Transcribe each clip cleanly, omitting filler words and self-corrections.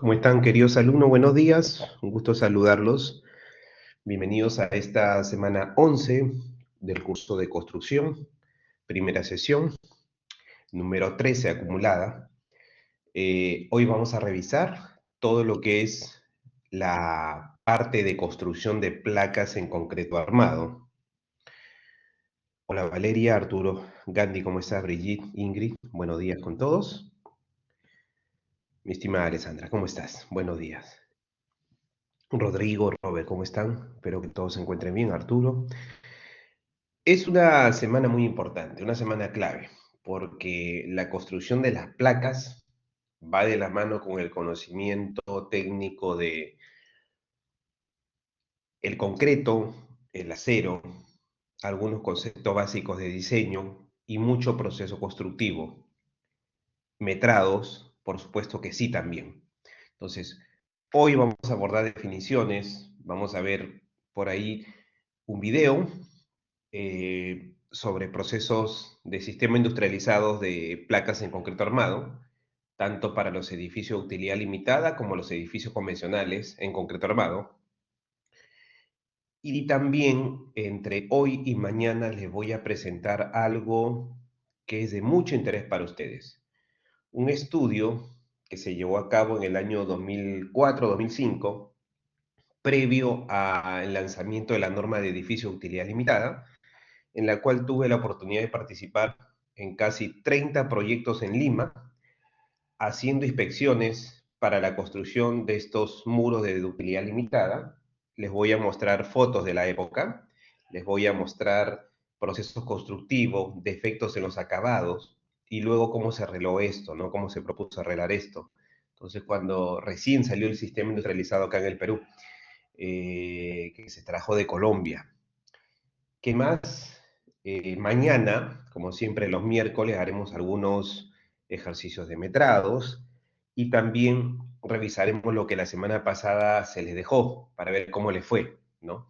¿Cómo están, queridos alumnos? Buenos días, un gusto saludarlos. Bienvenidos a esta semana 11 del curso de construcción, primera sesión, número 13 acumulada. Hoy vamos a revisar todo lo que es la parte de construcción de placas en concreto armado. Hola Valeria, Arturo, Gandhi, ¿cómo estás? Brigitte, Ingrid, buenos días con todos. Mi estimada Alessandra, ¿cómo estás? Buenos días. Rodrigo, Robert, ¿cómo están? Espero que todos se encuentren bien, Arturo. Es una semana muy importante, una semana clave, porque la construcción de las placas va de la mano con el conocimiento técnico de el concreto, el acero, algunos conceptos básicos de diseño y mucho proceso constructivo. Metrados, por supuesto que sí también. Entonces, hoy vamos a abordar definiciones, vamos a ver por ahí un video sobre procesos de sistema industrializados de placas en concreto armado, tanto para los edificios de utilidad limitada como los edificios convencionales en concreto armado. Y también entre hoy y mañana les voy a presentar algo que es de mucho interés para ustedes. Un estudio que se llevó a cabo en el año 2004-2005, previo al lanzamiento de la norma de edificio de utilidad limitada, en la cual tuve la oportunidad de participar en casi 30 proyectos en Lima, haciendo inspecciones para la construcción de estos muros de utilidad limitada. Les voy a mostrar fotos de la época, les voy a mostrar procesos constructivos, defectos en los acabados, y luego cómo se arregló esto, ¿no? Cómo se propuso arreglar esto. Entonces, cuando recién salió el sistema industrializado acá en el Perú, que se trajo de Colombia. ¿Qué más? Mañana, como siempre los miércoles, haremos algunos ejercicios de metrados y también revisaremos lo que la semana pasada se les dejó para ver cómo les fue, ¿no?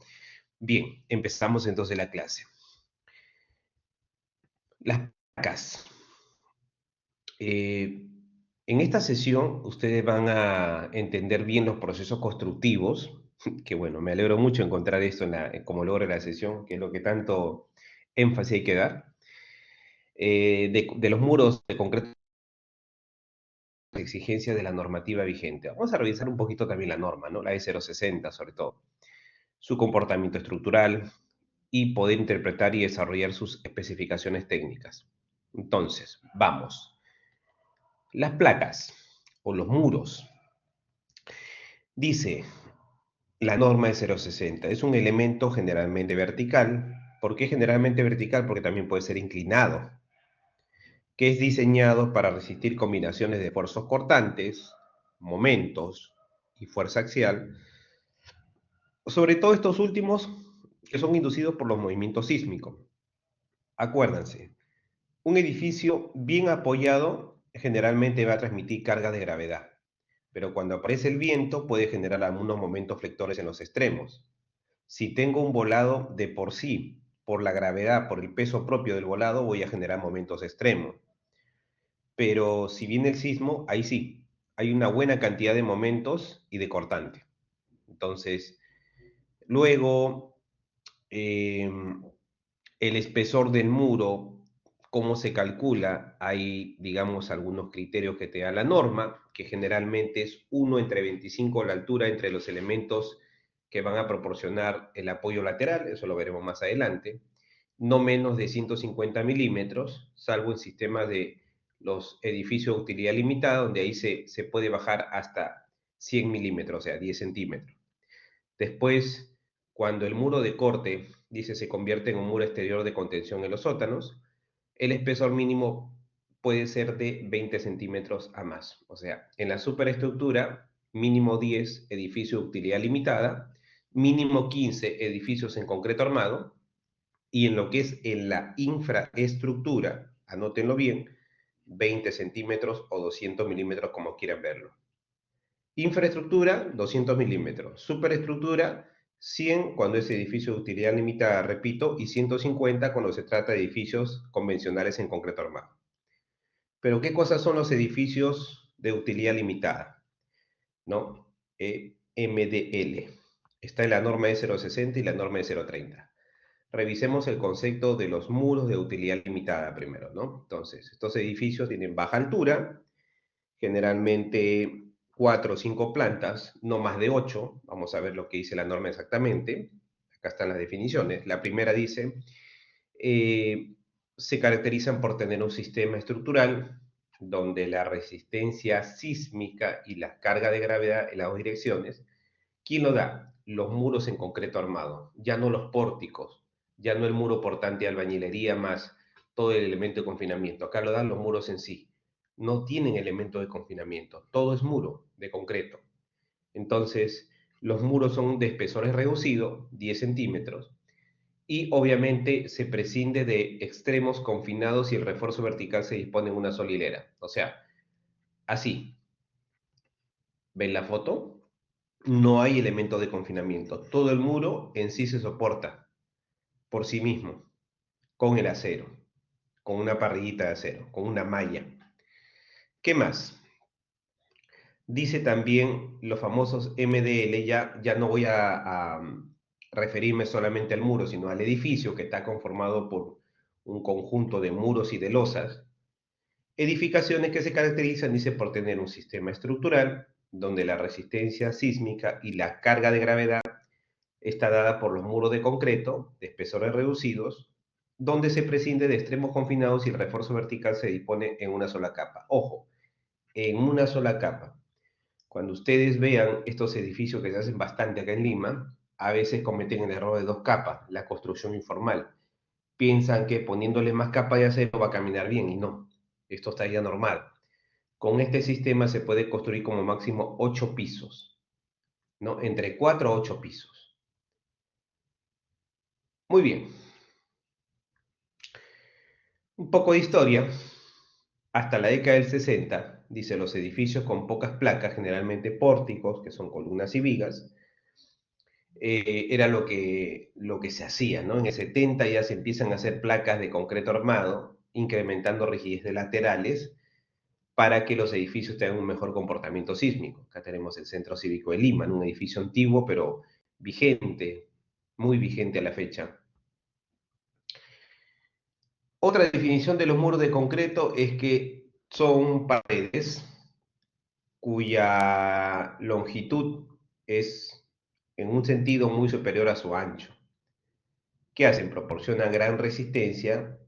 Bien, empezamos entonces la clase. Las placas. Eh, en esta sesión ustedes van a entender bien los procesos constructivos, que bueno, me alegro mucho encontrar esto como logro de la sesión, que es lo que tanto énfasis hay que dar. De los muros de concreto, exigencias de la normativa vigente. Vamos a revisar un poquito también la norma, ¿no? La E060 sobre todo. Su comportamiento estructural y poder interpretar y desarrollar sus especificaciones técnicas. Entonces, vamos. Las placas o los muros. Dice la norma E060. Es un elemento generalmente vertical. ¿Por qué generalmente vertical? Porque también puede ser inclinado, que es diseñado para resistir combinaciones de fuerzas cortantes, momentos y fuerza axial, sobre todo estos últimos que son inducidos por los movimientos sísmicos. Acuérdense, un edificio bien apoyado generalmente va a transmitir carga de gravedad, pero cuando aparece el viento puede generar algunos momentos flectores en los extremos. Si tengo un volado de por sí, por la gravedad, por el peso propio del volado, voy a generar momentos extremos. Pero si viene el sismo, ahí sí, hay una buena cantidad de momentos y de cortante. Entonces, luego, el espesor del muro, cómo se calcula, hay, digamos, algunos criterios que te da la norma, que generalmente es 1/25 la altura entre los elementos que van a proporcionar el apoyo lateral, eso lo veremos más adelante, no menos de 150 milímetros, salvo en sistemas de los edificios de utilidad limitada, donde ahí se puede bajar hasta 100 milímetros, o sea, 10 centímetros. Después, cuando el muro de corte, dice, se convierte en un muro exterior de contención en los sótanos, el espesor mínimo puede ser de 20 centímetros a más. O sea, en la superestructura, mínimo 10 edificios de utilidad limitada, mínimo 15 edificios en concreto armado, y en lo que es en la infraestructura, anótenlo bien, 20 centímetros o 200 milímetros como quieran verlo. Infraestructura, 200 milímetros. Superestructura, 100 cuando es edificio de utilidad limitada, repito, y 150 cuando se trata de edificios convencionales en concreto armado. Pero ¿qué cosas son los edificios de utilidad limitada? ¿no? MDL. Está en la norma de 0,60 y la norma de 0,30. Revisemos el concepto de los muros de utilidad limitada primero, ¿no? Entonces, estos edificios tienen baja altura, generalmente 4 o 5 plantas, no más de 8. Vamos a ver lo que dice la norma exactamente. Acá están las definiciones. La primera dice, eh, se caracterizan por tener un sistema estructural donde la resistencia sísmica y la carga de gravedad en las dos direcciones. ¿Quién lo da? Los muros en concreto armado, ya no los pórticos, ya no el muro portante de albañilería más todo el elemento de confinamiento. Acá lo dan los muros en sí. No tienen elemento de confinamiento, todo es muro de concreto. Entonces, los muros son de espesores reducido, 10 centímetros, y obviamente se prescinde de extremos confinados y el refuerzo vertical se dispone en una sola hilera. O sea, así, ¿ven la foto? No hay elemento de confinamiento. Todo el muro en sí se soporta por sí mismo, con el acero, con una parrillita de acero, con una malla. ¿Qué más? Dice también los famosos MDL, ya no voy a referirme solamente al muro, sino al edificio que está conformado por un conjunto de muros y de losas. Edificaciones que se caracterizan, dice, por tener un sistema estructural donde la resistencia sísmica y la carga de gravedad está dada por los muros de concreto de espesores reducidos, donde se prescinde de extremos confinados y el refuerzo vertical se dispone en una sola capa. Ojo, en una sola capa. Cuando ustedes vean estos edificios que se hacen bastante acá en Lima, a veces cometen el error de dos capas, la construcción informal. Piensan que poniéndole más capa de acero va a caminar bien y no, esto está ya normal. Con este sistema se puede construir como máximo 8 pisos, ¿no? Entre 4 a 8 pisos. Muy bien. Un poco de historia. Hasta la década del 60, dice, los edificios con pocas placas, generalmente pórticos, que son columnas y vigas, era lo que se hacía, ¿no? En el 70 ya se empiezan a hacer placas de concreto armado, incrementando rigidez de laterales para que los edificios tengan un mejor comportamiento sísmico. Acá tenemos el Centro Cívico de Lima, ¿no? Un edificio antiguo, pero vigente, muy vigente a la fecha. Otra definición de los muros de concreto es que son paredes cuya longitud es en un sentido muy superior a su ancho. ¿Qué hacen? Proporcionan gran resistencia,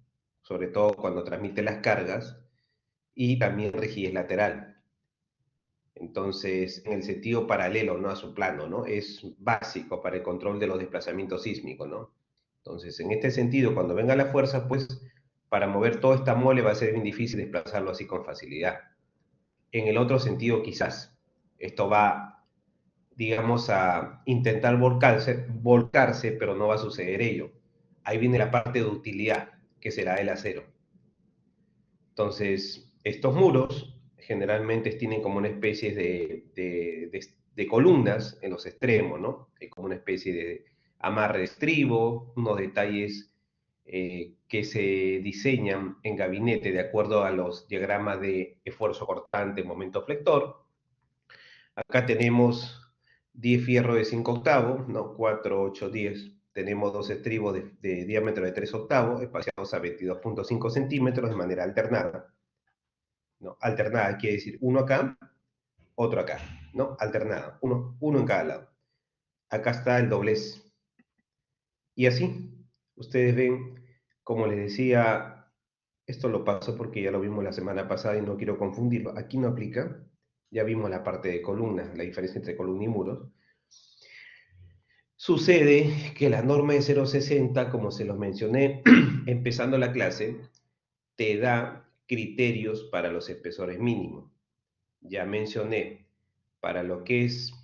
sobre todo cuando transmite las cargas, y también rigidez lateral. Entonces, en el sentido paralelo, ¿no? A su plano, ¿no? Es básico para el control de los desplazamientos sísmicos, ¿no? Entonces, en este sentido, cuando venga la fuerza, pues, para mover toda esta mole va a ser bien difícil desplazarlo así con facilidad. En el otro sentido, quizás, esto va, digamos, a intentar volcarse, pero no va a suceder ello. Ahí viene la parte de utilidad, que será el acero. Entonces, estos muros generalmente tienen como una especie de columnas en los extremos, ¿no? Hay como una especie de amarre de estribo, unos detalles que se diseñan en gabinete de acuerdo a los diagramas de esfuerzo cortante, momento flector. Acá tenemos 10 fierros de 5 octavos, ¿no? 4, 8, 10. Tenemos dos estribos de diámetro de 3 octavos, espaciados a 22,5 centímetros de manera alternada. ¿No? Alternada quiere decir uno acá, otro acá, ¿no? Alternada, uno en cada lado. Acá está el doblez. Y así, ustedes ven, como les decía, esto lo paso porque ya lo vimos la semana pasada y no quiero confundirlo. Aquí no aplica, ya vimos la parte de columnas, la diferencia entre columna y muros. Sucede que la norma de 0,60, como se los mencioné empezando la clase, te da criterios para los espesores mínimos. Ya mencioné, para lo que es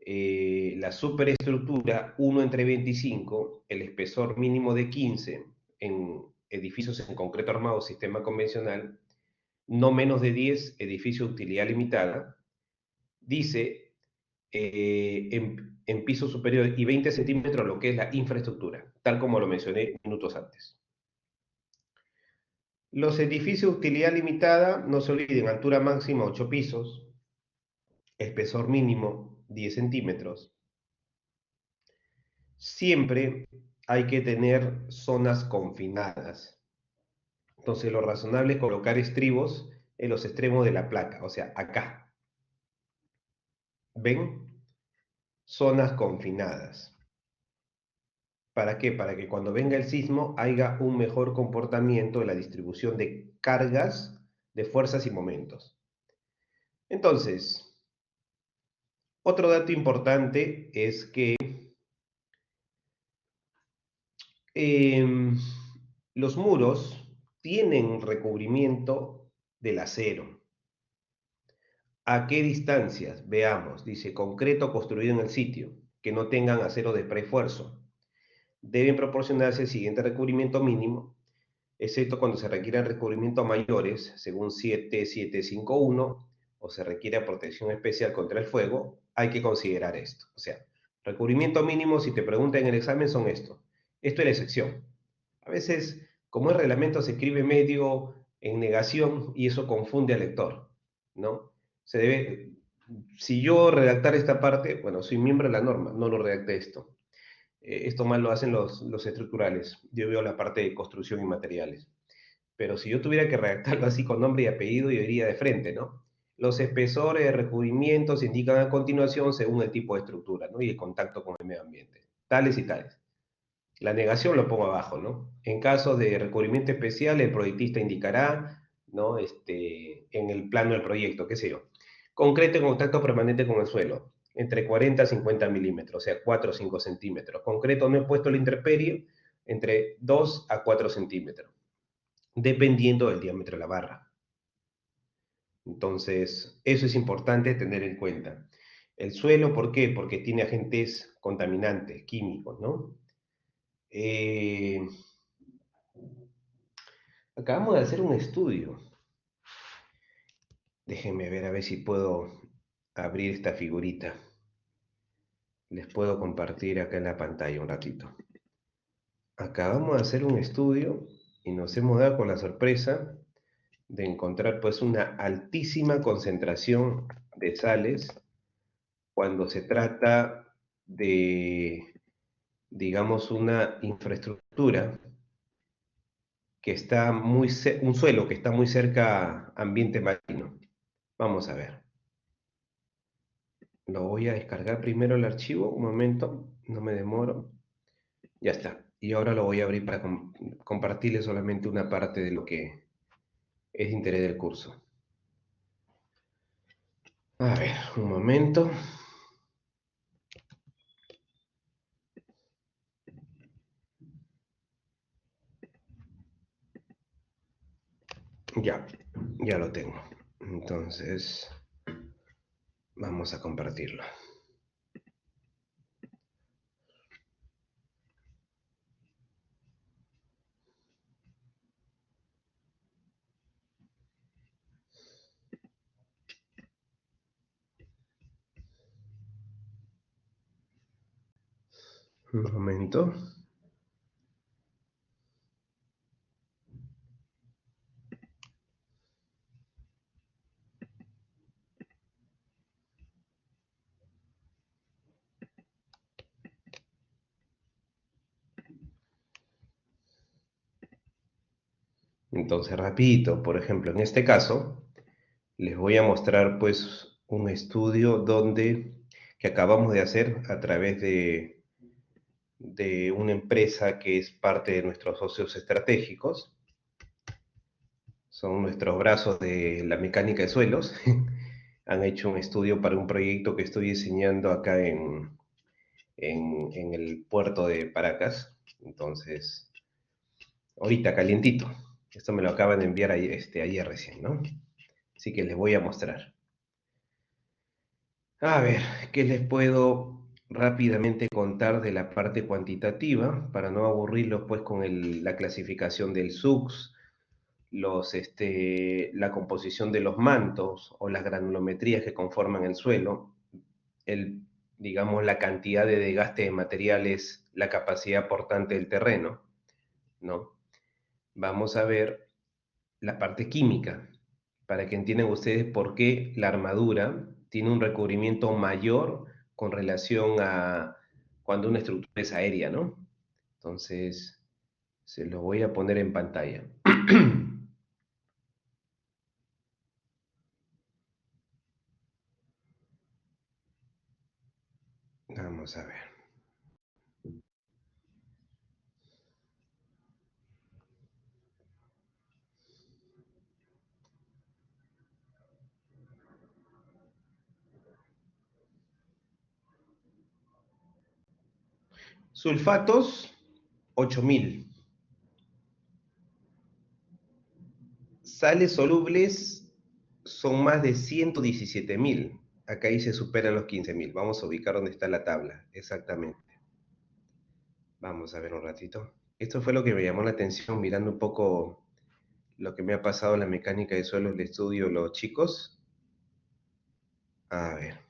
la superestructura 1/25, el espesor mínimo de 15 en edificios en concreto armado, sistema convencional, no menos de 10, edificio de utilidad limitada, dice en piso superior y 20 centímetros lo que es la infraestructura, tal como lo mencioné minutos antes. Los edificios de utilidad limitada, no se olviden, altura máxima 8 pisos, espesor mínimo 10 centímetros, siempre hay que tener zonas confinadas. Entonces lo razonable es colocar estribos en los extremos de la placa, o sea, acá. ¿Ven? Zonas confinadas. ¿Para qué? Para que cuando venga el sismo haya un mejor comportamiento de la distribución de cargas, de fuerzas y momentos. Entonces, otro dato importante es que em, los muros tienen recubrimiento del acero. ¿A qué distancias? Veamos, dice concreto construido en el sitio, que no tengan acero de preesfuerzo. Deben proporcionarse el siguiente recubrimiento mínimo, excepto cuando se requieran recubrimientos mayores, según 7751, o se requiere protección especial contra el fuego, hay que considerar esto. O sea, recubrimiento mínimo, si te preguntan en el examen, son esto. Esto es la excepción. A veces, como el reglamento se escribe medio en negación y eso confunde al lector, ¿no? Se debe, si yo redactar esta parte, bueno, soy miembro de la norma, no lo redacté esto. Esto más lo hacen los estructurales. Yo veo la parte de construcción y materiales. Pero si yo tuviera que redactarlo así con nombre y apellido, yo iría de frente, ¿no? Los espesores de recubrimientos se indican a continuación según el tipo de estructura, ¿no? Y el contacto con el medio ambiente. Tales y tales. La negación lo pongo abajo, ¿no? En caso de recubrimiento especial, el proyectista indicará, ¿no? En el plano del proyecto, qué sé yo. Concreto en contacto permanente con el suelo, entre 40 y 50 milímetros, o sea, 4 o 5 centímetros. Concreto no expuesto a la intemperie, entre 2 a 4 centímetros, dependiendo del diámetro de la barra. Entonces, eso es importante tener en cuenta. El suelo, ¿por qué? Porque tiene agentes contaminantes, químicos, ¿no? Eh, Acabamos de hacer un estudio. Déjenme ver a ver si puedo abrir esta figurita. Les puedo compartir acá en la pantalla un ratito. Acabamos de hacer un estudio y nos hemos dado con la sorpresa de encontrar pues una altísima concentración de sales cuando se trata de, digamos, una infraestructura que está un suelo que está muy cerca a ambiente marino. Vamos a ver. Lo voy a descargar primero el archivo, un momento, no me demoro. Ya está. Y ahora lo voy a abrir para compartirles solamente una parte de lo que es de interés del curso. A ver, un momento. Ya, ya lo tengo. Entonces, vamos a compartirlo. Un momento. Entonces, rapidito, por ejemplo, en este caso, les voy a mostrar pues un estudio que acabamos de hacer a través de una empresa que es parte de nuestros socios estratégicos. Son nuestros brazos de la mecánica de suelos. Han hecho un estudio para un proyecto que estoy diseñando acá en el puerto de Paracas. Entonces, ahorita calientito. Esto me lo acaban de enviar ayer recién, ¿no? Así que les voy a mostrar. A ver, ¿qué les puedo rápidamente contar de la parte cuantitativa para no aburrirlos pues con la clasificación del SUX, la composición de los mantos o las granulometrías que conforman el suelo, digamos, la cantidad de desgaste de materiales, la capacidad portante del terreno, ¿no? Vamos a ver la parte química, para que entiendan ustedes por qué la armadura tiene un recubrimiento mayor con relación a cuando una estructura es aérea, ¿no? Entonces, se lo voy a poner en pantalla. Vamos a ver. Sulfatos, 8000. Sales solubles son más de 117.000. Acá ahí se superan los 15.000. Vamos a ubicar dónde está la tabla, exactamente. Vamos a ver un ratito. Esto fue lo que me llamó la atención mirando un poco lo que me ha pasado en la mecánica de suelos de estudio los chicos. A ver.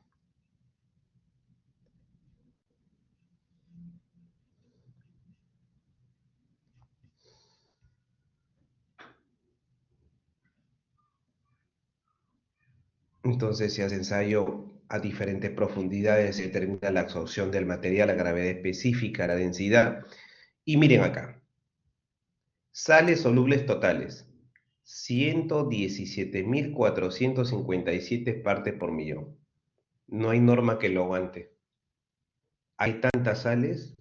Entonces se hace ensayo a diferentes profundidades, se determina la absorción del material, la gravedad específica, la densidad. Y miren acá, sales solubles totales, 117.457 partes por millón. No hay norma que lo aguante. Hay tantas sales,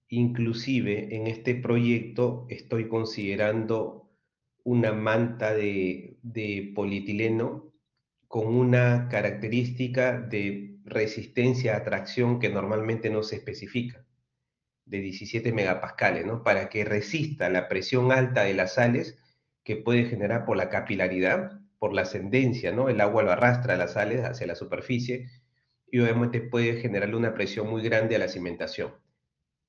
inclusive en este proyecto estoy considerando una manta de polietileno con una característica de resistencia a tracción que normalmente no se especifica, de 17 megapascales, ¿no? Para que resista la presión alta de las sales que puede generar por la capilaridad, por la ascendencia, ¿no? El agua lo arrastra a las sales hacia la superficie y obviamente puede generarle una presión muy grande a la cimentación.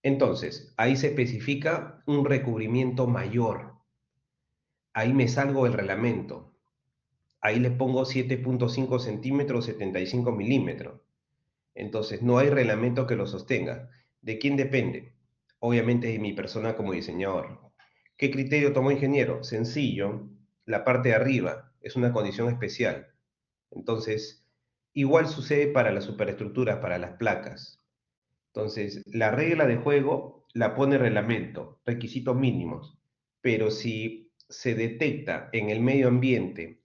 Entonces, ahí se especifica un recubrimiento mayor. Ahí me salgo del reglamento. Ahí le pongo 7.5 centímetros, 75 milímetros. Entonces, no hay reglamento que lo sostenga. ¿De quién depende? Obviamente de mi persona como diseñador. ¿Qué criterio tomó ingeniero? Sencillo, la parte de arriba es una condición especial. Entonces, igual sucede para las superestructuras, para las placas. Entonces, la regla de juego la pone el reglamento, requisitos mínimos. Pero si se detecta en el medio ambiente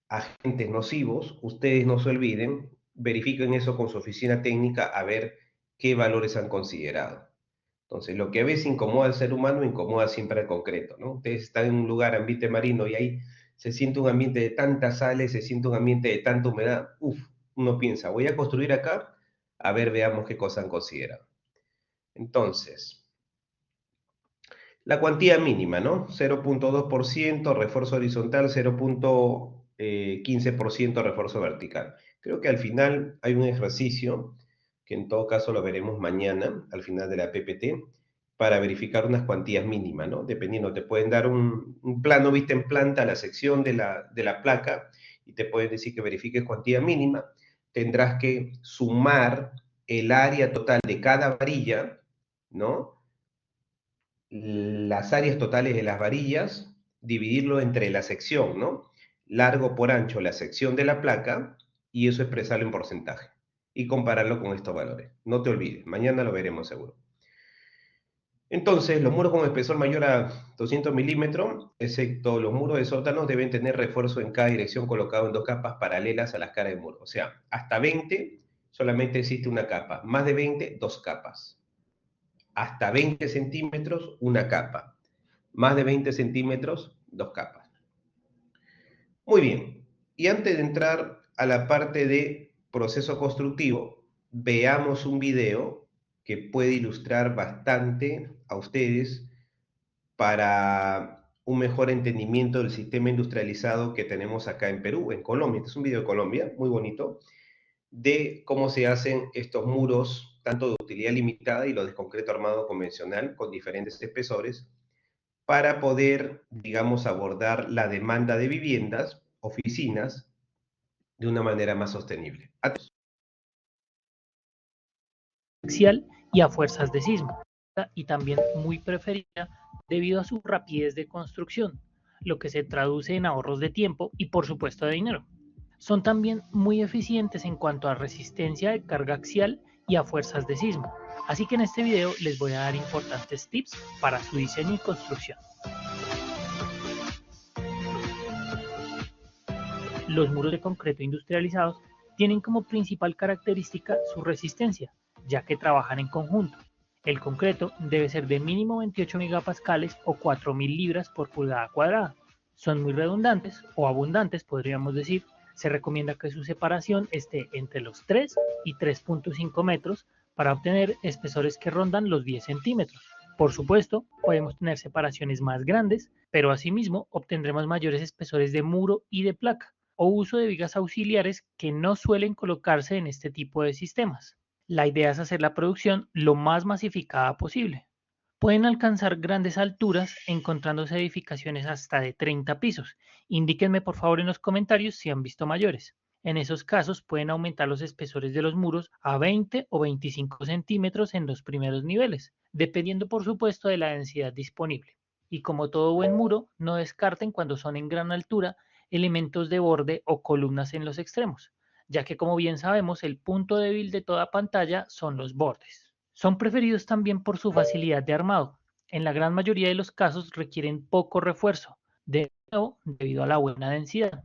agentes nocivos, ustedes no se olviden, verifiquen eso con su oficina técnica a ver qué valores han considerado. Entonces, lo que a veces incomoda al ser humano, incomoda siempre al concreto, ¿no? Ustedes están en un lugar, ambiente marino, y ahí se siente un ambiente de tantas sales, se siente un ambiente de tanta humedad. Uf, uno piensa, voy a construir acá, a ver, veamos qué cosas han considerado. Entonces, la cuantía mínima, ¿no? 0.2% refuerzo horizontal, 0.15% refuerzo vertical. Creo que al final hay un ejercicio, que en todo caso lo veremos mañana, al final de la PPT, para verificar unas cuantías mínimas, ¿no? Dependiendo, te pueden dar un plano, vista en planta, la sección de la placa, y te pueden decir que verifiques cuantía mínima. Tendrás que sumar el área total de cada varilla, ¿no? Las áreas totales de las varillas, dividirlo entre la sección, ¿no? Largo por ancho la sección de la placa y eso expresarlo en porcentaje y compararlo con estos valores. No te olvides, mañana lo veremos seguro. Entonces, los muros con espesor mayor a 200 milímetros, excepto los muros de sótanos, deben tener refuerzo en cada dirección colocado en dos capas paralelas a las caras del muro. O sea, hasta 20 solamente existe una capa, más de 20, dos capas. Hasta 20 centímetros, una capa. Más de 20 centímetros, dos capas. Muy bien. Y antes de entrar a la parte de proceso constructivo, veamos un video que puede ilustrar bastante a ustedes para un mejor entendimiento del sistema industrializado que tenemos acá en Perú, en Colombia. Este es un video de Colombia, muy bonito, de cómo se hacen estos muros, tanto de utilidad limitada y los de concreto armado convencional, con diferentes espesores, para poder, digamos, abordar la demanda de viviendas, oficinas, de una manera más sostenible. Y a fuerzas de sismo, y también muy preferida debido a su rapidez de construcción, lo que se traduce en ahorros de tiempo y por supuesto de dinero. Son también muy eficientes en cuanto a resistencia de carga axial y a fuerzas de sismo. Así que en este video les voy a dar importantes tips para su diseño y construcción. Los muros de concreto industrializados tienen como principal característica su resistencia, ya que trabajan en conjunto. El concreto debe ser de mínimo 28 megapascales o 4.000 libras por pulgada cuadrada. Son muy redundantes o abundantes, podríamos decir. Se recomienda que su separación esté entre los 3 y 3.5 metros para obtener espesores que rondan los 10 centímetros. Por supuesto, podemos tener separaciones más grandes, pero asimismo obtendremos mayores espesores de muro y de placa o uso de vigas auxiliares que no suelen colocarse en este tipo de sistemas. La idea es hacer la producción lo más masificada posible. Pueden alcanzar grandes alturas encontrándose edificaciones hasta de 30 pisos. Indíquenme por favor en los comentarios si han visto mayores. En esos casos pueden aumentar los espesores de los muros a 20 o 25 centímetros en los primeros niveles, dependiendo por supuesto de la densidad disponible. Y como todo buen muro, no descarten cuando son en gran altura elementos de borde o columnas en los extremos, ya que como bien sabemos el punto débil de toda pantalla son los bordes. Son preferidos también por su facilidad de armado. En la gran mayoría de los casos requieren poco refuerzo, de nuevo debido a la buena densidad,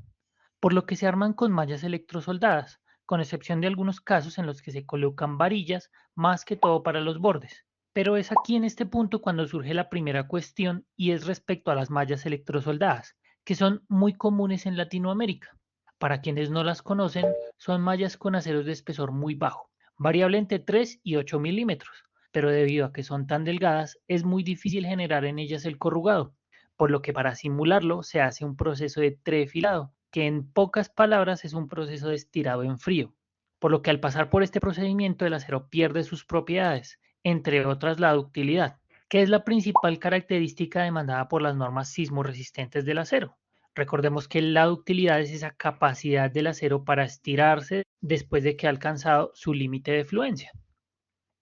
por lo que se arman con mallas electrosoldadas, con excepción de algunos casos en los que se colocan varillas más que todo para los bordes. Pero es aquí en este punto cuando surge la primera cuestión y es respecto a las mallas electrosoldadas, que son muy comunes en Latinoamérica. Para quienes no las conocen, son mallas con aceros de espesor muy bajo, variable entre 3 y 8 milímetros, pero debido a que son tan delgadas, es muy difícil generar en ellas el corrugado, por lo que para simularlo se hace un proceso de trefilado, que en pocas palabras es un proceso de estirado en frío, por lo que al pasar por este procedimiento el acero pierde sus propiedades, entre otras la ductilidad, que es la principal característica demandada por las normas sismo resistentes del acero. Recordemos que la ductilidad es esa capacidad del acero para estirarse después de que ha alcanzado su límite de fluencia.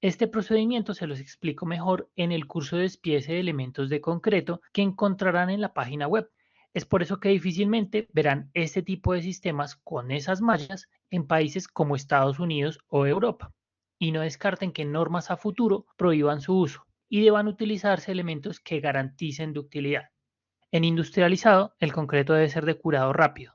Este procedimiento se los explico mejor en el curso de despiece de elementos de concreto que encontrarán en la página web. Es por eso que difícilmente verán este tipo de sistemas con esas mallas en países como Estados Unidos o Europa. Y no descarten que normas a futuro prohíban su uso y deban utilizarse elementos que garanticen ductilidad. En industrializado, el concreto debe ser de curado rápido.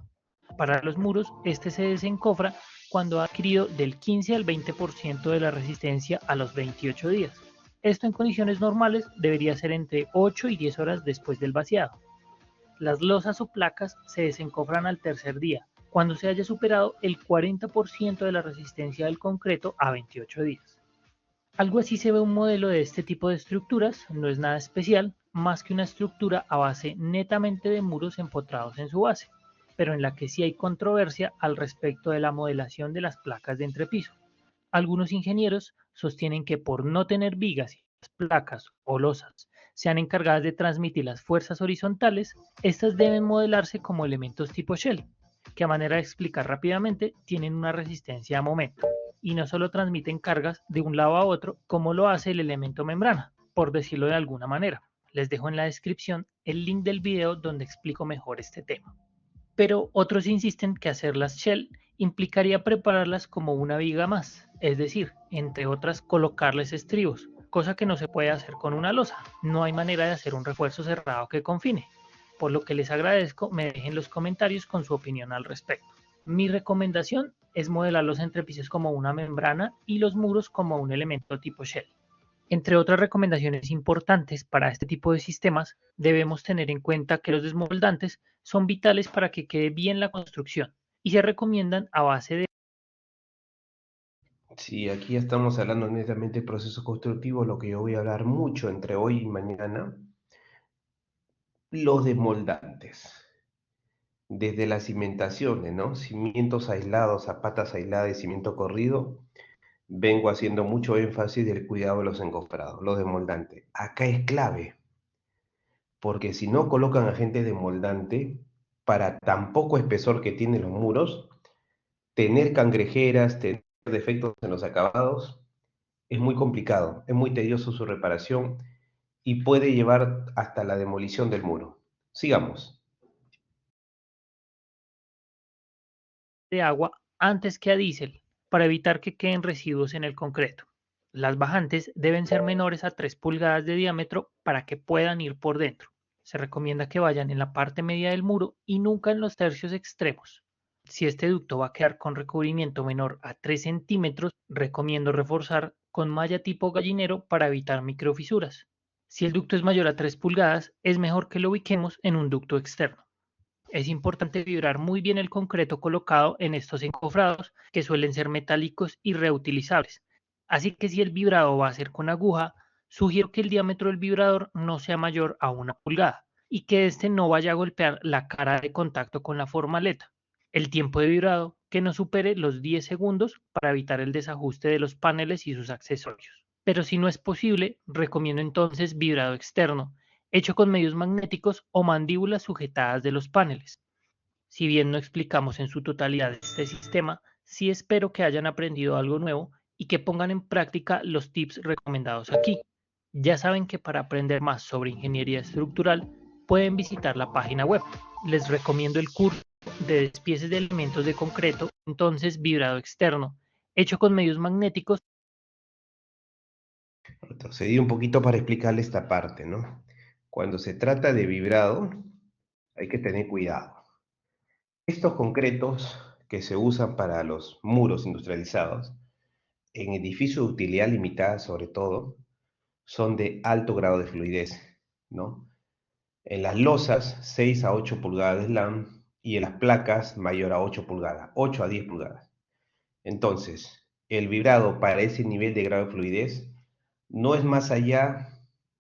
Para los muros, este se desencofra cuando ha adquirido del 15 al 20% de la resistencia a los 28 días. Esto en condiciones normales debería ser entre 8 y 10 horas después del vaciado. Las losas o placas se desencofran al tercer día, cuando se haya superado el 40% de la resistencia del concreto a 28 días. Algo así se ve un modelo de este tipo de estructuras, no es nada especial, más que una estructura a base netamente de muros empotrados en su base, pero en la que sí hay controversia al respecto de la modelación de las placas de entrepiso. Algunos ingenieros sostienen que por no tener vigas y las placas o losas sean encargadas de transmitir las fuerzas horizontales, estas deben modelarse como elementos tipo shell, que a manera de explicar rápidamente tienen una resistencia a momento y no solo transmiten cargas de un lado a otro como lo hace el elemento membrana, por decirlo de alguna manera. Les dejo en la descripción el link del video donde explico mejor este tema. Pero otros insisten que hacerlas shell implicaría prepararlas como una viga más, es decir, entre otras colocarles estribos, cosa que no se puede hacer con una losa. No hay manera de hacer un refuerzo cerrado que confine, por lo que les agradezco me dejen los comentarios con su opinión al respecto. Mi recomendación es modelar los entrepisos como una membrana y los muros como un elemento tipo shell. Entre otras recomendaciones importantes para este tipo de sistemas, debemos tener en cuenta que los desmoldantes son vitales para que quede bien la construcción y se recomiendan a base de... Sí, aquí estamos hablando netamente de procesos constructivos, lo que yo voy a hablar mucho entre hoy y mañana, los desmoldantes. Desde las cimentaciones, ¿no? Cimientos aislados, zapatas aisladas y cimiento corrido, vengo haciendo mucho énfasis del cuidado de los encofrados, los desmoldantes. Acá es clave, porque si no colocan agente desmoldante, para tan poco espesor que tienen los muros, tener cangrejeras, tener defectos en los acabados, es muy complicado, es muy tedioso su reparación y puede llevar hasta la demolición del muro. Sigamos. de agua antes que a diésel para evitar que queden residuos en el concreto. Las bajantes deben ser menores a 3 pulgadas de diámetro para que puedan ir por dentro. Se recomienda que vayan en la parte media del muro y nunca en los tercios extremos. Si este ducto va a quedar con recubrimiento menor a 3 centímetros, recomiendo reforzar con malla tipo gallinero para evitar microfisuras. Si el ducto es mayor a 3 pulgadas, es mejor que lo ubiquemos en un ducto externo. Es importante vibrar muy bien el concreto colocado en estos encofrados, que suelen ser metálicos y reutilizables. Así que si el vibrado va a ser con aguja, sugiero que el diámetro del vibrador no sea mayor a 1 pulgada y que este no vaya a golpear la cara de contacto con la formaleta. El tiempo de vibrado que no supere los 10 segundos para evitar el desajuste de los paneles y sus accesorios. Pero si no es posible, recomiendo entonces vibrado externo, hecho con medios magnéticos o mandíbulas sujetadas de los paneles. Si bien no explicamos en su totalidad este sistema, sí espero que hayan aprendido algo nuevo y que pongan en práctica los tips recomendados aquí. Ya saben que para aprender más sobre ingeniería estructural pueden visitar la página web. Les recomiendo el curso de despieces de elementos de concreto, entonces vibrado externo, hecho con medios magnéticos. Retrocedí un poquito para explicarle esta parte, ¿no? Cuando se trata de vibrado, hay que tener cuidado. Estos concretos que se usan para los muros industrializados, en edificios de utilidad limitada sobre todo, son de alto grado de fluidez, ¿no? En las losas, 6 a 8 pulgadas de slam y en las placas, mayor a 8 pulgadas, 8 a 10 pulgadas. Entonces, el vibrado para ese nivel de grado de fluidez no es más allá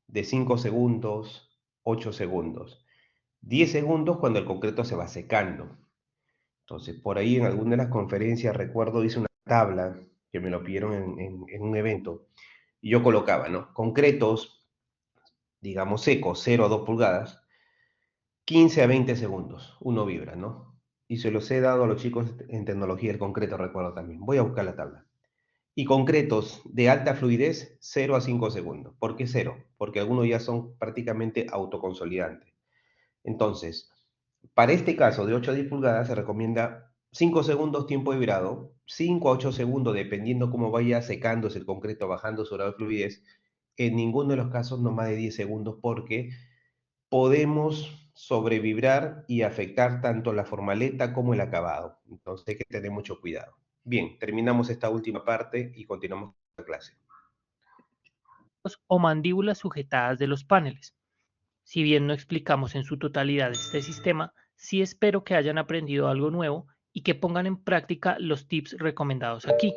de 5 segundos, 8 segundos, 10 segundos cuando el concreto se va secando. Entonces, por ahí en alguna de las conferencias, recuerdo, hice una tabla que me lo pidieron en un evento y yo colocaba, ¿no? Concretos, digamos secos, 0 a 2 pulgadas, 15 a 20 segundos, uno vibra, ¿no? Y se los he dado a los chicos en tecnología del concreto, recuerdo también. Voy a buscar la tabla. Y concretos de alta fluidez, 0 a 5 segundos. ¿Por qué 0? Porque algunos ya son prácticamente autoconsolidantes. Entonces, para este caso de 8 a 10 pulgadas se recomienda 5 segundos tiempo de vibrado, 5 a 8 segundos dependiendo cómo vaya secándose el concreto, bajando su grado de fluidez. En ninguno de los casos no más de 10 segundos porque podemos sobrevibrar y afectar tanto la formaleta como el acabado. Entonces hay que tener mucho cuidado. Bien, terminamos esta última parte y continuamos con la clase. O mandíbulas sujetadas de los paneles. Si bien no explicamos en su totalidad este sistema, sí espero que hayan aprendido algo nuevo y que pongan en práctica los tips recomendados aquí.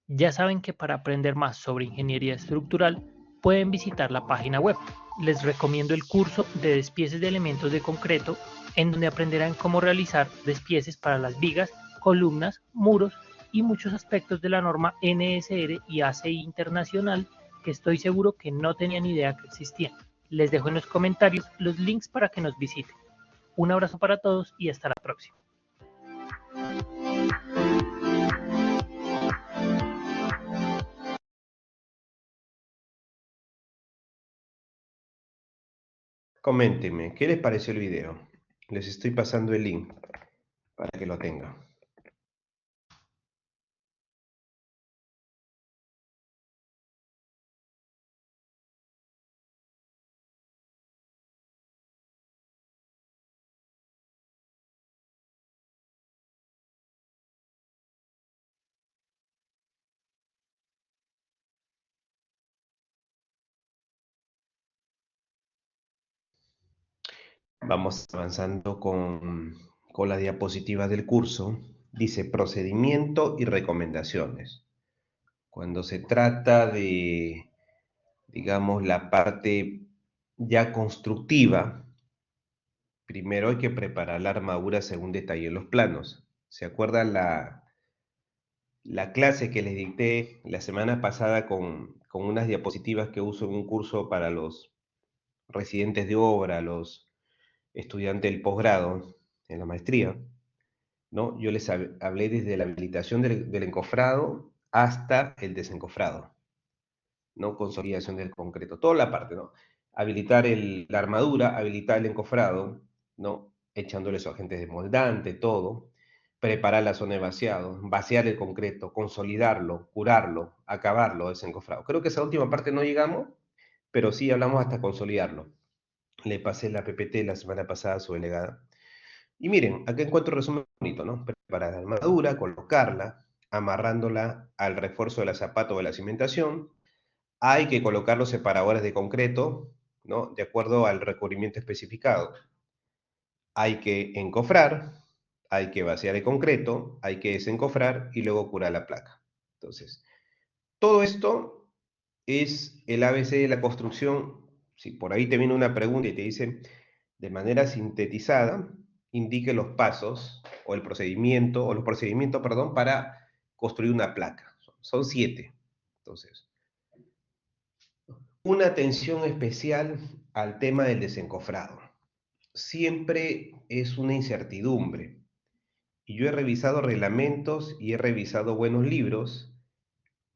Ya saben que para aprender más sobre ingeniería estructural pueden visitar la página web. Les recomiendo el curso de despieces de elementos de concreto, en donde aprenderán cómo realizar despieces para las vigas, columnas, muros y muchos aspectos de la norma NSR y ACI internacional que estoy seguro que no tenían idea que existían. Les dejo en los comentarios los links para que nos visiten. Un abrazo para todos y hasta la próxima. Coméntenme, ¿qué les pareció el video? Les estoy pasando el link para que lo tengan. Vamos avanzando con las diapositivas del curso. Dice procedimiento y recomendaciones. Cuando se trata de, digamos, la parte ya constructiva, primero hay que preparar la armadura según detallé en los planos. ¿Se acuerdan la clase que les dicté la semana pasada con unas diapositivas que uso en un curso para los residentes de obra, los estudiantes del posgrado en la maestría? ¿No? Yo les hablé desde la habilitación del encofrado hasta el desencofrado, ¿no? Consolidación del concreto, toda la parte, ¿no? Habilitar la armadura, habilitar el encofrado, ¿no? Echándole su agente desmoldante, todo. preparar la zona de vaciado, vaciar el concreto, consolidarlo, curarlo, acabarlo, desencofrado. Creo que esa última parte no llegamos, pero sí hablamos hasta consolidarlo. Le pasé la PPT la semana pasada a su delegada. Y miren, acá encuentro un resumen bonito, ¿no? Preparar la armadura, colocarla, amarrándola al refuerzo de la zapata o de la cimentación. Hay que colocar los separadores de concreto, ¿no? De acuerdo al recubrimiento especificado. Hay que encofrar, hay que vaciar el concreto, hay que desencofrar y luego curar la placa. Entonces, todo esto es el ABC de la construcción. Si por ahí te viene una pregunta y te dice, de manera sintetizada, indique los pasos o el procedimiento, o los procedimientos, perdón, para construir una placa. Son 7. Entonces, una atención especial al tema del desencofrado. Siempre es una incertidumbre. Y yo he revisado reglamentos y he revisado buenos libros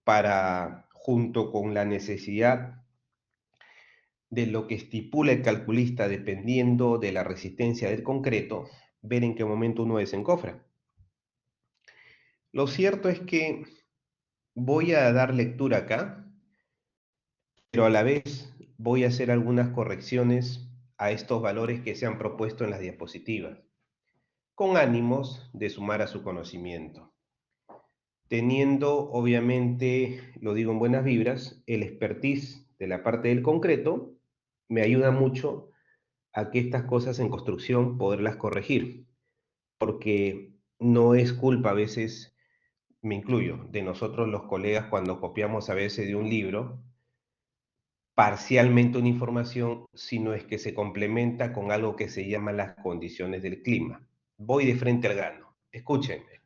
para, junto con la necesidad de lo que estipula el calculista dependiendo de la resistencia del concreto, ver en qué momento uno desencofra. Lo cierto es que voy a dar lectura acá, pero a la vez voy a hacer algunas correcciones a estos valores que se han propuesto en las diapositivas, con ánimos de sumar a su conocimiento, teniendo obviamente, lo digo en buenas vibras, el expertise de la parte del concreto me ayuda mucho a que estas cosas en construcción poderlas corregir, porque no es culpa a veces, me incluyo, de nosotros los colegas cuando copiamos a veces de un libro parcialmente una información, sino es que se complementa con algo que se llama las condiciones del clima. Voy de frente al grano. Escúchenme.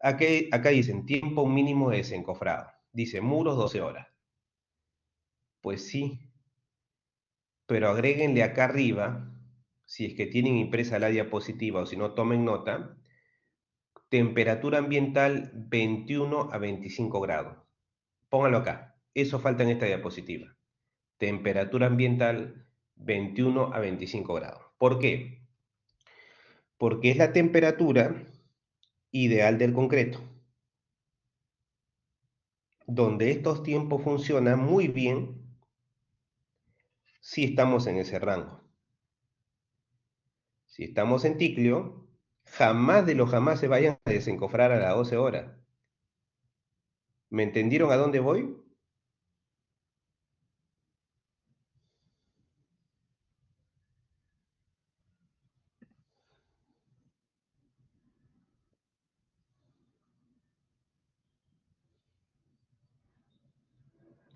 Acá dicen tiempo mínimo de desencofrado. Dice muros 12 horas. Pues sí, pero agréguenle acá arriba, si es que tienen impresa la diapositiva o si no tomen nota, temperatura ambiental 21 a 25 grados. Pónganlo acá. Eso falta en esta diapositiva. Temperatura ambiental 21 a 25 grados. ¿Por qué? Porque es la temperatura ideal del concreto, donde estos tiempos funcionan muy bien si estamos en ese rango. Si estamos en ticlio, jamás de los jamás se vayan a desencofrar a las 12 horas. ¿Me entendieron a dónde voy?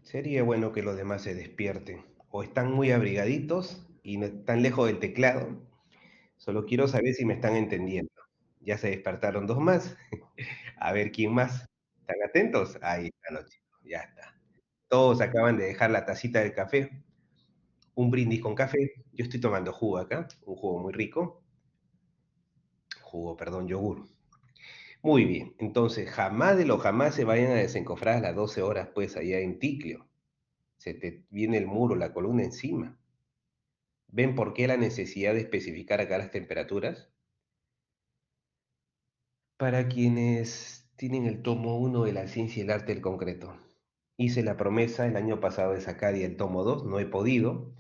Sería bueno que los demás se despierten. O están muy abrigaditos y no están lejos del teclado. Solo quiero saber si me están entendiendo. Ya se despertaron dos más. A ver quién más. ¿Están atentos? Ahí están los chicos. Ya está. Todos acaban de dejar la tacita del café. Un brindis con café. Yo estoy tomando jugo acá. Un jugo muy rico. Jugo, perdón, yogur. Muy bien. Entonces, jamás de lo jamás se vayan a desencofrar a las 12 horas, pues, allá en Ticlio. Se te viene el muro, la columna encima. ¿Ven por qué la necesidad de especificar acá las temperaturas? Para quienes tienen el tomo 1 de la ciencia y el arte del concreto. Hice la promesa el año pasado de sacar ya el tomo 2, no he podido,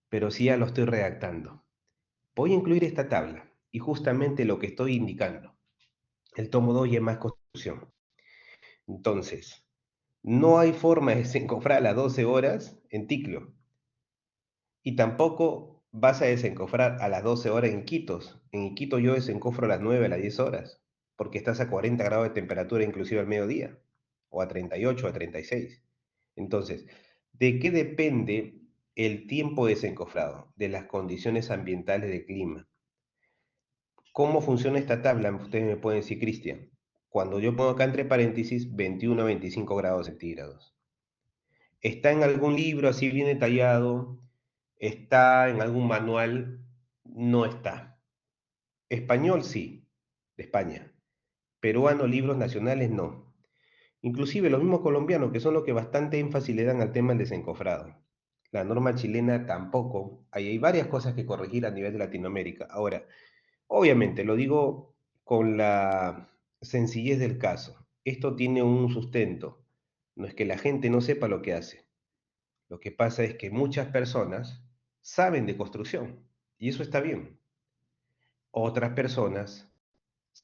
pero sí ya lo estoy redactando. Voy a incluir esta tabla y justamente lo que estoy indicando. El tomo 2 ya es más construcción. Entonces, no hay forma de desencofrar a las 12 horas en Ticlio. Y tampoco vas a desencofrar a las 12 horas en Iquitos. En Iquitos yo desencofro a las 9, a las 10 horas, porque estás a 40 grados de temperatura inclusive al mediodía, o a 38, a 36. Entonces, ¿de qué depende el tiempo desencofrado? De las condiciones ambientales de clima. ¿Cómo funciona esta tabla? Ustedes me pueden decir, Cristian. Cuando yo pongo acá entre paréntesis 21 a 25 grados centígrados. ¿Está en algún libro así bien detallado? ¿Está en algún manual? No está. Español sí, de España. Peruano, libros nacionales no. Inclusive los mismos colombianos, que son los que bastante énfasis le dan al tema del desencofrado. La norma chilena tampoco. Ahí hay varias cosas que corregir a nivel de Latinoamérica. Ahora, obviamente, lo digo con la sencillez del caso. Esto tiene un sustento. No es que la gente no sepa lo que hace. Lo que pasa es que muchas personas saben de construcción y eso está bien. Otras personas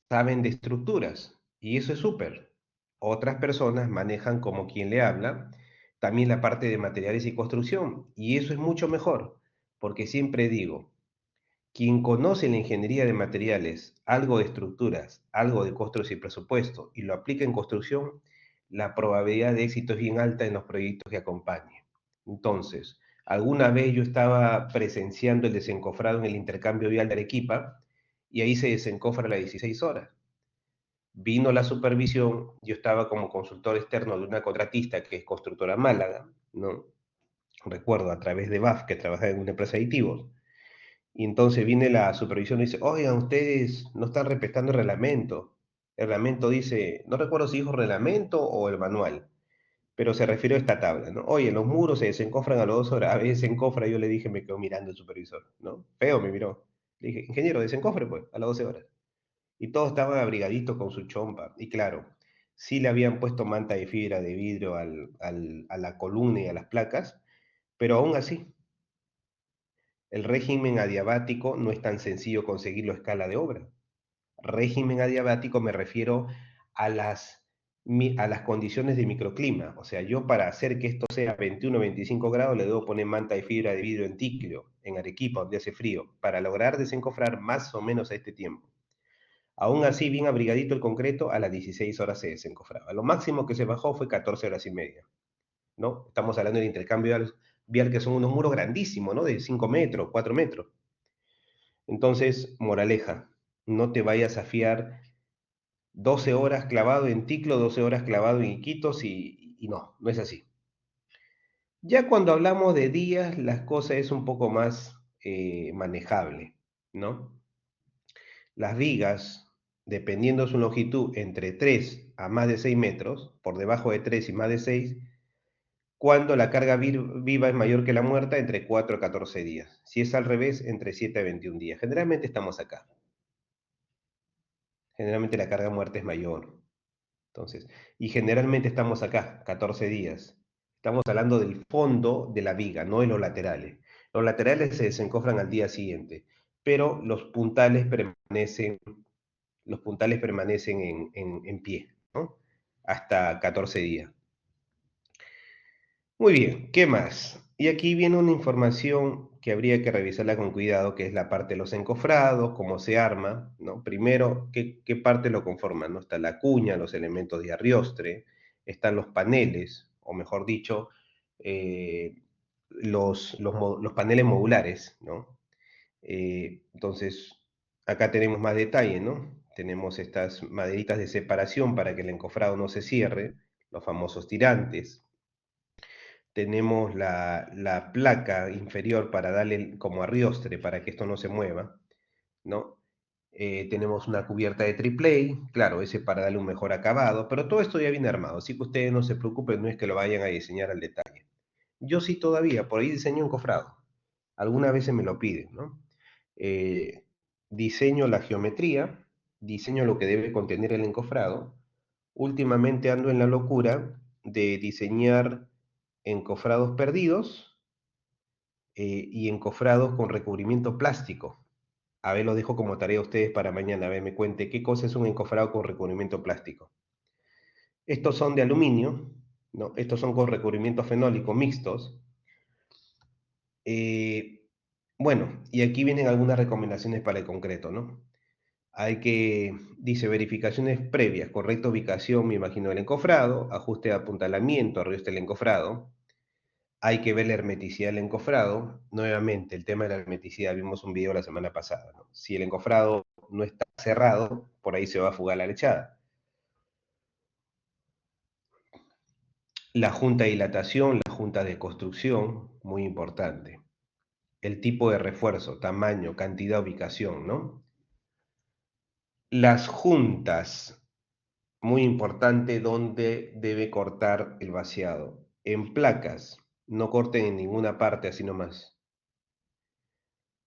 saben de estructuras y eso es súper. Otras personas manejan como quien le habla también la parte de materiales y construcción y eso es mucho mejor, porque siempre digo, quien conoce la ingeniería de materiales, algo de estructuras, algo de costos y presupuesto y lo aplica en construcción, la probabilidad de éxito es bien alta en los proyectos que acompañe. Entonces, alguna vez yo estaba presenciando el desencofrado en el intercambio vial de Arequipa y ahí se desencofra a las 16 horas. Vino la supervisión, yo estaba como consultor externo de una contratista que es Constructora Málaga, ¿no? Recuerdo a través de BAF que trabajaba en una empresa de aditivos. Y entonces viene la supervisión y dice, oigan, ustedes no están respetando el reglamento. El reglamento dice, no recuerdo si dijo reglamento o el manual, pero se refirió a esta tabla, ¿no? Oye, los muros se desencofran a las 2 horas, a veces desencofra, yo le dije, me quedo mirando el supervisor, ¿no? Feo me miró. Le dije, ingeniero, desencofre pues, a las 12 horas. Y todos estaban abrigaditos con su chompa. Y claro, sí le habían puesto manta de fibra de vidrio a la columna y a las placas, pero aún así, el régimen adiabático no es tan sencillo conseguirlo a escala de obra. Régimen adiabático me refiero a las condiciones de microclima. O sea, yo para hacer que esto sea 21 o 25 grados le debo poner manta de fibra de vidrio en Ticlio, en Arequipa, donde hace frío, para lograr desencofrar más o menos a este tiempo. Aún así, bien abrigadito el concreto, a las 16 horas se desencofraba. Lo máximo que se bajó fue 14 horas y media, ¿no? Estamos hablando del intercambio vial, que son unos muros grandísimos, ¿no? De 5 metros, 4 metros. Entonces, moraleja, no te vayas a fiar 12 horas clavado en Ticlo, 12 horas clavado en Iquitos y no, no es así. Ya cuando hablamos de días, las cosas es un poco más manejable, ¿no? Las vigas, dependiendo de su longitud, entre 3 a más de 6 metros, por debajo de 3 y más de 6, cuando la carga viva es mayor que la muerta, entre 4 a 14 días. Si es al revés, entre 7 a 21 días. Generalmente estamos acá. Generalmente la carga muerta es mayor. Entonces, y generalmente estamos acá, 14 días. Estamos hablando del fondo de la viga, no de los laterales. Los laterales se desencofran al día siguiente, pero los puntales permanecen en pie, ¿no? Hasta 14 días. Muy bien, ¿qué más? Y aquí viene una información que habría que revisarla con cuidado, que es la parte de los encofrados, cómo se arma, ¿no? Primero, ¿qué parte lo conforman? ¿No? Está la cuña, los elementos de arriostre, están los paneles, o mejor dicho, los paneles modulares, ¿no? Entonces, acá tenemos más detalle, ¿no? Tenemos estas maderitas de separación para que el encofrado no se cierre, los famosos tirantes. Tenemos la placa inferior para darle como arriostre para que esto no se mueva, ¿no? Tenemos una cubierta de triple A, claro, ese para darle un mejor acabado, pero todo esto ya viene armado, así que ustedes no se preocupen, no es que lo vayan a diseñar al detalle. Yo sí todavía, por ahí diseño un cofrado, algunas veces me lo piden, ¿no? Eh, Diseño la geometría, diseño lo que debe contener el encofrado. Últimamente ando en la locura de diseñar encofrados perdidos y encofrados con recubrimiento plástico. A ver, lo dejo como tarea a ustedes para mañana. A ver, me cuente qué cosa es un encofrado con recubrimiento plástico. Estos son de aluminio, ¿no? Estos son con recubrimiento fenólico mixtos. Eh, bueno, y aquí vienen algunas recomendaciones para el concreto, ¿no? Hay que, dice, verificaciones previas, correcta ubicación, me imagino, del encofrado, ajuste de apuntalamiento, arriesgue del encofrado. Hay que ver la hermeticidad del encofrado. Nuevamente, el tema de la hermeticidad, vimos un video la semana pasada, ¿no? Si el encofrado no está cerrado, por ahí se va a fugar la lechada. La junta de dilatación, la junta de construcción, muy importante. El tipo de refuerzo, tamaño, cantidad, ubicación, ¿no? Las juntas, muy importante dónde debe cortar el vaciado. En placas, no corten en ninguna parte así nomás.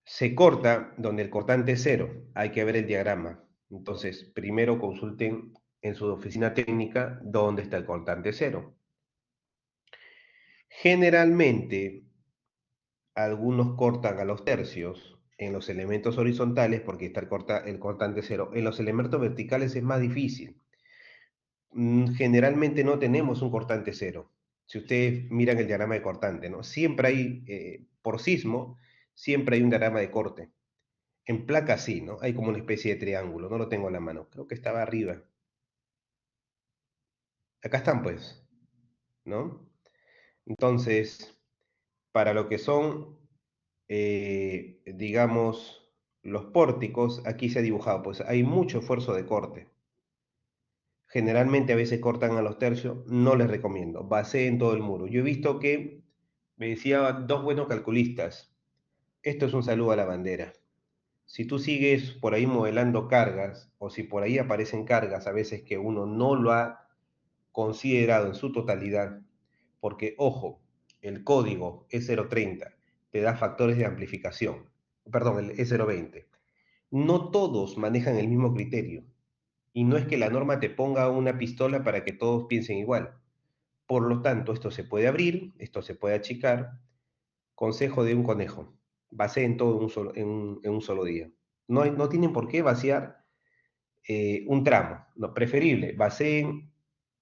Se corta donde el cortante es cero, hay que ver el diagrama, Entonces, primero consulten en su oficina técnica dónde está el cortante cero. Generalmente, algunos cortan a los tercios en los elementos horizontales porque está el cortante cero. En los elementos verticales es más difícil. Generalmente no tenemos un cortante cero. Si ustedes miran el diagrama de cortante, ¿no? Siempre hay, por sismo, siempre hay un diagrama de corte. En placa sí, ¿no? Hay como una especie de triángulo, no lo tengo en la mano, creo que estaba arriba. Acá están, pues, ¿no? Entonces, para lo que son, digamos, los pórticos, aquí se ha dibujado, pues hay mucho esfuerzo de corte. Generalmente a veces cortan a los tercios, no les recomiendo, baseen todo el muro. Yo he visto que, me decía dos buenos calculistas, esto es un saludo a la bandera. Si tú sigues por ahí modelando cargas, o si por ahí aparecen cargas a veces que uno no lo ha considerado en su totalidad, porque ojo, el código E030 te da factores de amplificación, perdón, el E020. No todos manejan el mismo criterio, y no es que la norma te ponga una pistola para que todos piensen igual. Por lo tanto, esto se puede abrir, esto se puede achicar. Consejo de un conejo, baseen todo en un solo día. No tienen por qué vaciar un tramo, no, preferible, baseen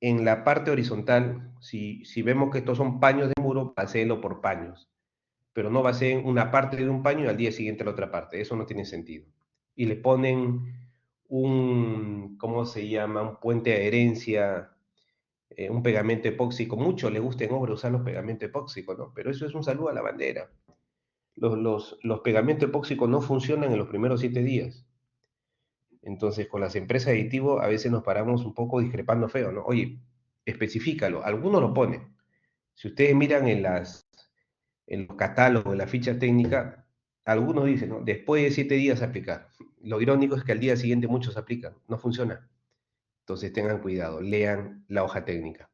en la parte horizontal. Si vemos que estos son paños de muro, baseenlo por paños, pero no baseen una parte de un paño y al día siguiente la otra parte, eso no tiene sentido. Y le ponen ¿cómo se llama? Un puente de adherencia, un pegamento epóxico. Mucho le gusta en obra usar los pegamentos epóxicos, ¿no? Pero eso es un saludo a la bandera. Los pegamentos epóxicos no funcionan en los primeros 7 días. Entonces, con las empresas de aditivo a veces nos paramos un poco discrepando feo, ¿no? Oye, especifícalo. Algunos lo ponen. Si ustedes miran en los catálogos, en la ficha técnica, algunos dicen, ¿no? Después de 7 días aplicar. Lo irónico es que al día siguiente muchos aplican. No funciona. Entonces tengan cuidado, lean la hoja técnica.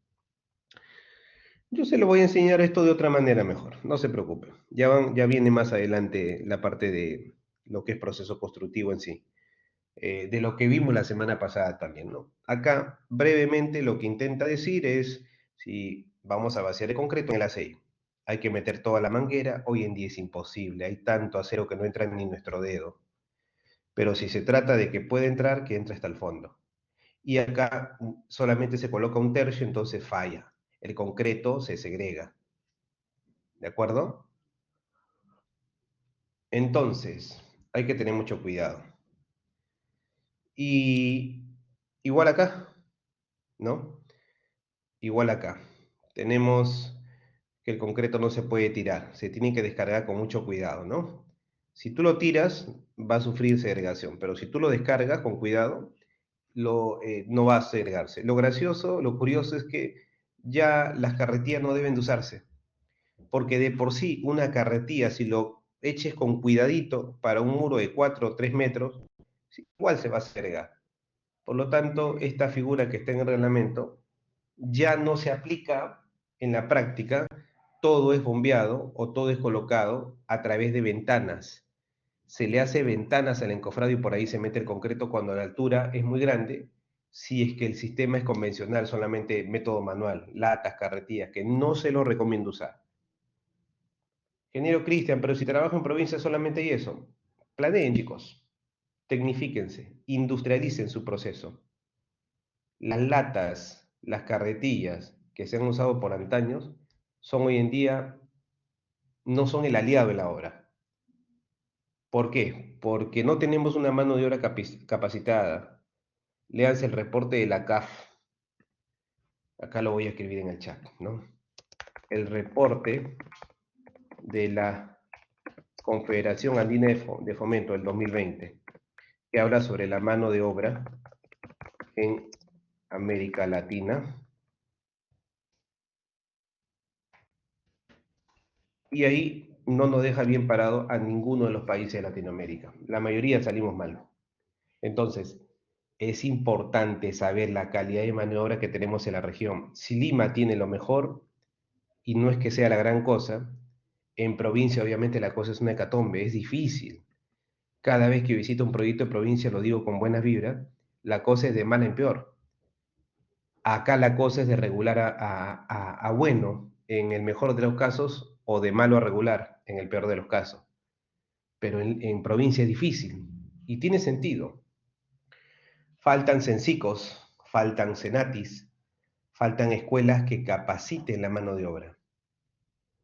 Yo se lo voy a enseñar esto de otra manera mejor, no se preocupe. Ya viene más adelante la parte de lo que es proceso constructivo en sí, de lo que vimos la semana pasada también, ¿no? Acá, brevemente, lo que intenta decir es, si vamos a vaciar el concreto en el ACI, hay que meter toda la manguera, hoy en día es imposible, hay tanto acero que no entra ni nuestro dedo. Pero si se trata de que puede entrar, que entre hasta el fondo. Y acá solamente se coloca un tercio, entonces falla. El concreto se segrega. ¿De acuerdo? Entonces, hay que tener mucho cuidado. Y igual acá, ¿no? Igual acá. Tenemos que el concreto no se puede tirar, se tiene que descargar con mucho cuidado, ¿no? Si tú lo tiras, va a sufrir segregación, pero si tú lo descargas con cuidado, no va a segregarse. Lo gracioso, lo curioso es que ya las carretillas no deben de usarse, porque de por sí una carretilla, si lo eches con cuidadito para un muro de 4 o 3 metros, igual se va a segregar. Por lo tanto, esta figura que está en el reglamento ya no se aplica en la práctica. Todo es bombeado o todo es colocado a través de ventanas. Se le hace ventanas al encofrado y por ahí se mete el concreto cuando la altura es muy grande, si es que el sistema es convencional, solamente método manual, latas, carretillas, que no se lo recomiendo usar. Ingeniero Cristian, pero si trabajo en provincia solamente hay eso. Planeen, chicos. Tecnifíquense, industrialicen su proceso. Las latas, las carretillas que se han usado por antaños, son hoy en día, no son el aliado de la obra. ¿Por qué? Porque no tenemos una mano de obra capacitada. Léanse el reporte de la CAF. Acá lo voy a escribir en el chat, ¿no? El reporte de la Confederación Andina de Fomento del 2020, que habla sobre la mano de obra en América Latina. Y ahí no nos deja bien parado a ninguno de los países de Latinoamérica. La mayoría salimos mal. Entonces, es importante saber la calidad de maniobra que tenemos en la región. Si Lima tiene lo mejor, y no es que sea la gran cosa, en provincia obviamente la cosa es una hecatombe, es difícil. Cada vez que visito un proyecto de provincia, lo digo con buenas vibras, la cosa es de mal en peor. Acá la cosa es de regular a bueno, en el mejor de los casos, o de malo a regular, en el peor de los casos. Pero en provincia es difícil, y tiene sentido. Faltan censicos, faltan cenatis, faltan escuelas que capaciten la mano de obra.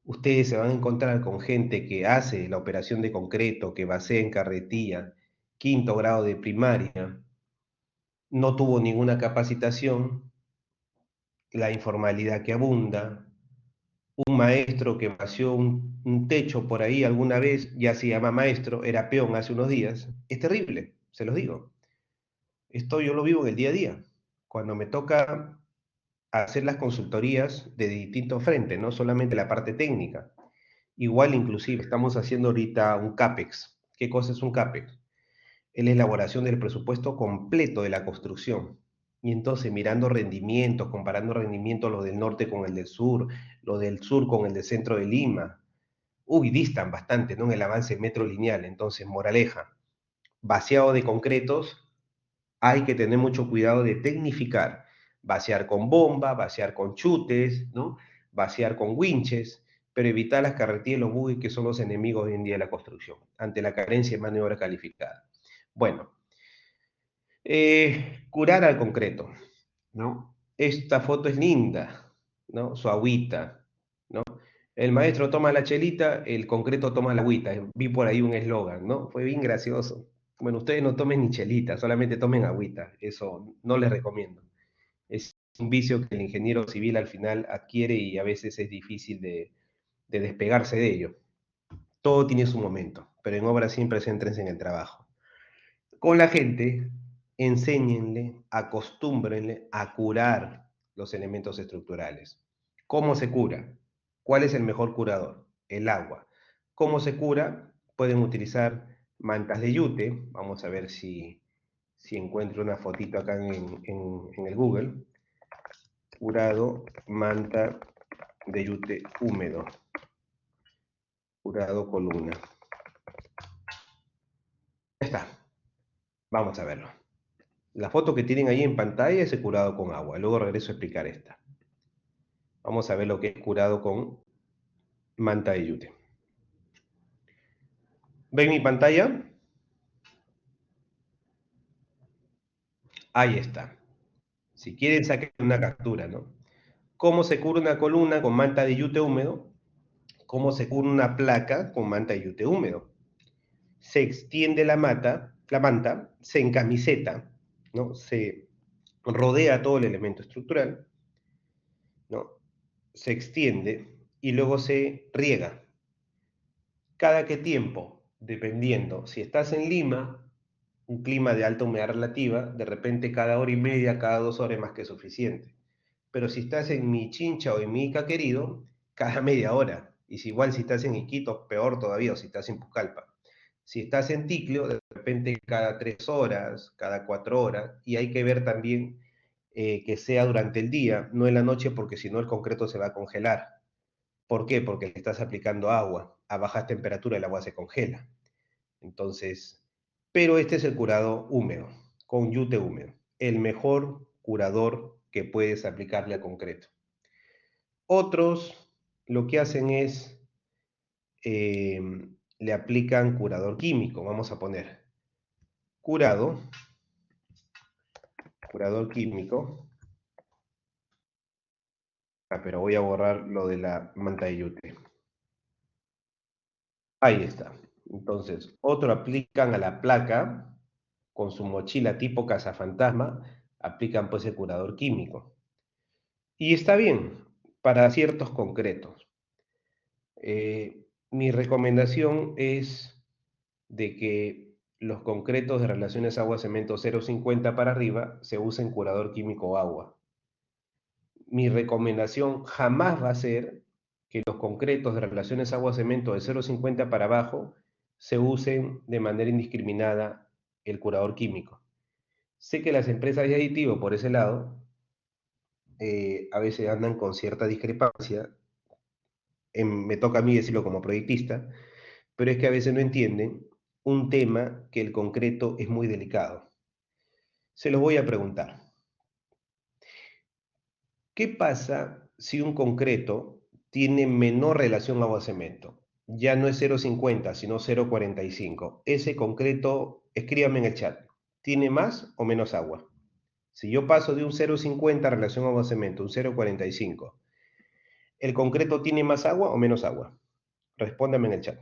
Ustedes se van a encontrar con gente que hace la operación de concreto, que basea en carretilla, quinto grado de primaria, no tuvo ninguna capacitación, la informalidad que abunda, un maestro que vació un techo por ahí alguna vez, ya se llama maestro, era peón hace unos días, es terrible, se los digo. Esto yo lo vivo en el día a día. Cuando me toca hacer las consultorías de distintos frentes, no solamente la parte técnica. Igual inclusive estamos haciendo ahorita un CAPEX. ¿Qué cosa es un CAPEX? Es la elaboración del presupuesto completo de la construcción. Y entonces mirando rendimientos, comparando rendimientos los del norte con el del sur, lo del sur con el del centro de Lima. Uy, distan bastante, ¿no? En el avance metro lineal. Entonces, moraleja, vaciado de concretos, hay que tener mucho cuidado de tecnificar, vaciar con bomba, vaciar con chutes, ¿no? Vaciar con winches, pero evitar las carretillas y los bugs que son los enemigos hoy en día de la construcción, ante la carencia de mano de obra calificada. Bueno, curar al concreto, ¿no? Esta foto es linda, ¿no? Su agüita, ¿no? El maestro toma la chelita, el concreto toma la agüita. Vi por ahí un eslogan, ¿no? Fue bien gracioso. Bueno, ustedes no tomen ni chelita, solamente tomen agüita. Eso no les recomiendo. Es un vicio que el ingeniero civil al final adquiere y a veces es difícil de despegarse de ello. Todo tiene su momento, pero en obra siempre céntrense en el trabajo. Con la gente, enséñenle, acostúmbrenle a curar los elementos estructurales. ¿Cómo se cura? ¿Cuál es el mejor curador? El agua. ¿Cómo se cura? Pueden utilizar mantas de yute. Vamos a ver si encuentro una fotito acá en el Google. Curado manta de yute húmedo. Curado columna. Ya está. Vamos a verlo. La foto que tienen ahí en pantalla es el curado con agua. Luego regreso a explicar esta. Vamos a ver lo que es curado con manta de yute. ¿Ven mi pantalla? Ahí está. Si quieren, saquen una captura, ¿no? ¿Cómo se cura una columna con manta de yute húmedo? ¿Cómo se cura una placa con manta de yute húmedo? Se extiende la manta, se encamiseta, ¿no? Se rodea todo el elemento estructural, ¿no? Se extiende y luego se riega. ¿Cada qué tiempo? Dependiendo. Si estás en Lima, un clima de alta humedad relativa, de repente cada hora y media, cada 2 horas es más que suficiente. Pero si estás en mi Chincha o en mi Ica querido, cada media hora. Y si igual si estás en Iquitos, peor todavía, o si estás en Pucallpa. Si estás en Ticlio, de repente cada 3 horas, cada 4 horas, y hay que ver también que sea durante el día, no en la noche, porque si no el concreto se va a congelar. ¿Por qué? Porque le estás aplicando agua. A bajas temperaturas el agua se congela. Entonces, pero este es el curado húmedo, con yute húmedo. El mejor curador que puedes aplicarle a concreto. Otros lo que hacen es, eh, le aplican curador químico. Vamos a poner curador químico. Pero voy a borrar lo de la manta de yute. Ahí está. Entonces, otro aplican a la placa con su mochila tipo cazafantasma, aplican pues el curador químico. Y está bien para ciertos concretos. Mi recomendación es de que los concretos de relaciones agua-cemento 0,50 para arriba se usen curador químico agua. Mi recomendación jamás va a ser que los concretos de relaciones agua-cemento de 0,50 para abajo se usen de manera indiscriminada el curador químico. Sé que las empresas de aditivo por ese lado a veces andan con cierta discrepancia, me toca a mí decirlo como proyectista, pero es que a veces no entienden un tema que el concreto es muy delicado. Se los voy a preguntar. ¿Qué pasa si un concreto tiene menor relación agua-cemento? Ya no es 0,50, sino 0,45. Ese concreto, escríbame en el chat, ¿tiene más o menos agua? Si yo paso de un 0,50 relación agua-cemento, un 0,45, ¿el concreto tiene más agua o menos agua? Respóndame en el chat.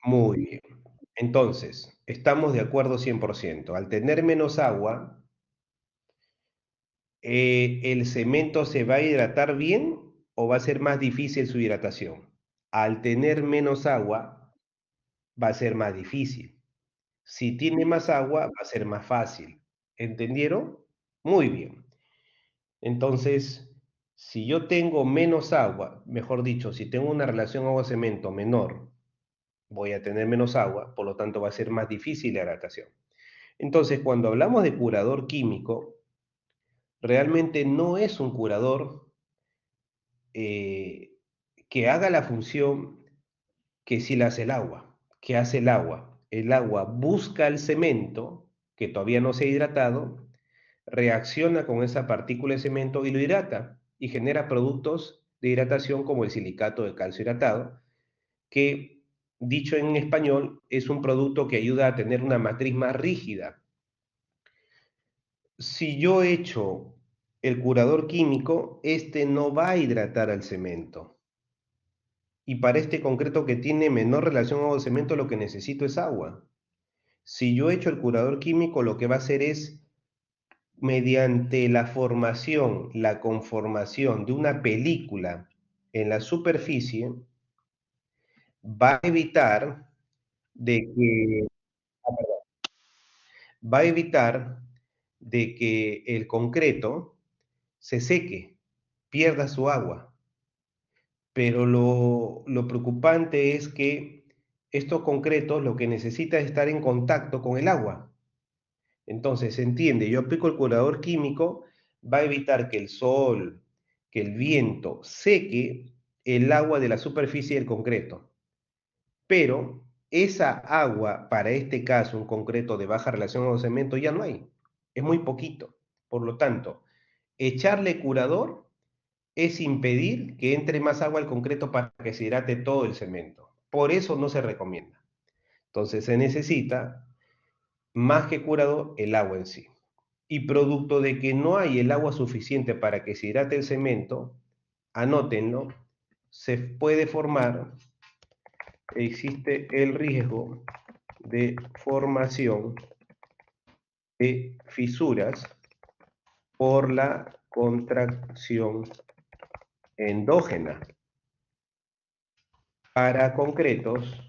Muy bien. Entonces, estamos de acuerdo 100%. Al tener menos agua, ¿el cemento se va a hidratar bien o va a ser más difícil su hidratación? Al tener menos agua, va a ser más difícil. Si tiene más agua, va a ser más fácil. ¿Entendieron? Muy bien. Entonces, si yo tengo menos agua, mejor dicho, si tengo una relación agua-cemento menor, voy a tener menos agua, por lo tanto va a ser más difícil la hidratación. Entonces, cuando hablamos de curador químico, realmente no es un curador eh, que haga la función que sí la hace el agua. ¿Qué hace el agua? El agua busca el cemento, que todavía no se ha hidratado, reacciona con esa partícula de cemento y lo hidrata y genera productos de hidratación como el silicato de calcio hidratado, que dicho en español es un producto que ayuda a tener una matriz más rígida. Si yo echo el curador químico, este no va a hidratar al cemento. Y para este concreto que tiene menor relación agua-cemento, lo que necesito es agua. Si yo echo el curador químico, lo que va a hacer es, mediante la formación, la conformación de una película en la superficie, va a evitar de que, va a evitar de que el concreto se seque, pierda su agua. Pero lo preocupante es que estos concretos lo que necesita es estar en contacto con el agua. Entonces, se entiende, yo aplico el curador químico, va a evitar que el sol, que el viento seque el agua de la superficie del concreto. Pero esa agua, para este caso, un concreto de baja relación con cemento, ya no hay. Es muy poquito. Por lo tanto, echarle curador es impedir que entre más agua al concreto para que se hidrate todo el cemento. Por eso no se recomienda. Entonces se necesita, más que curador, el agua en sí. Y producto de que no hay el agua suficiente para que se hidrate el cemento, anótenlo, se puede formar, existe el riesgo de formación de fisuras por la contracción endógena para concretos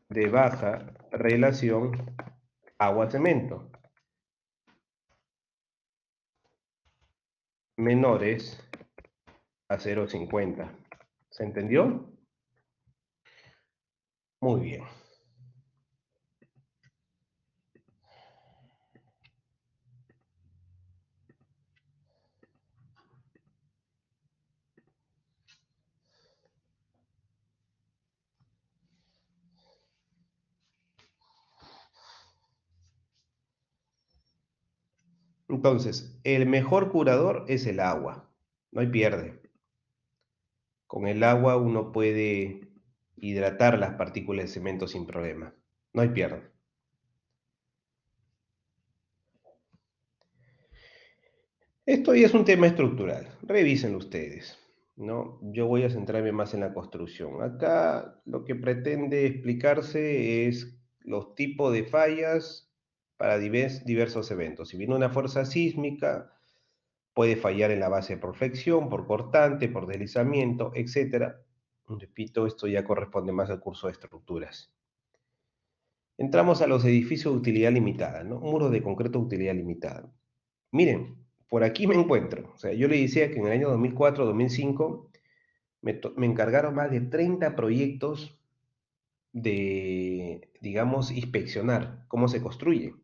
de baja relación agua-cemento, menores a 0,50. ¿Se entendió? Muy bien. Entonces, el mejor curador es el agua. No hay pierde. Con el agua uno puede hidratar las partículas de cemento sin problema. No hay pierde. Esto ya es un tema estructural. Revísenlo ustedes, ¿no? Yo voy a centrarme más en la construcción. Acá lo que pretende explicarse es los tipos de fallas para diversos eventos. Si viene una fuerza sísmica, puede fallar en la base por flexión, por cortante, por deslizamiento, etc. Repito, esto ya corresponde más al curso de estructuras. Entramos a los edificios de utilidad limitada, ¿no? Muros de concreto de utilidad limitada. Miren, por aquí me encuentro. O sea, yo le decía que en el año 2004-2005 me encargaron más de 30 proyectos de, digamos, inspeccionar cómo se construye.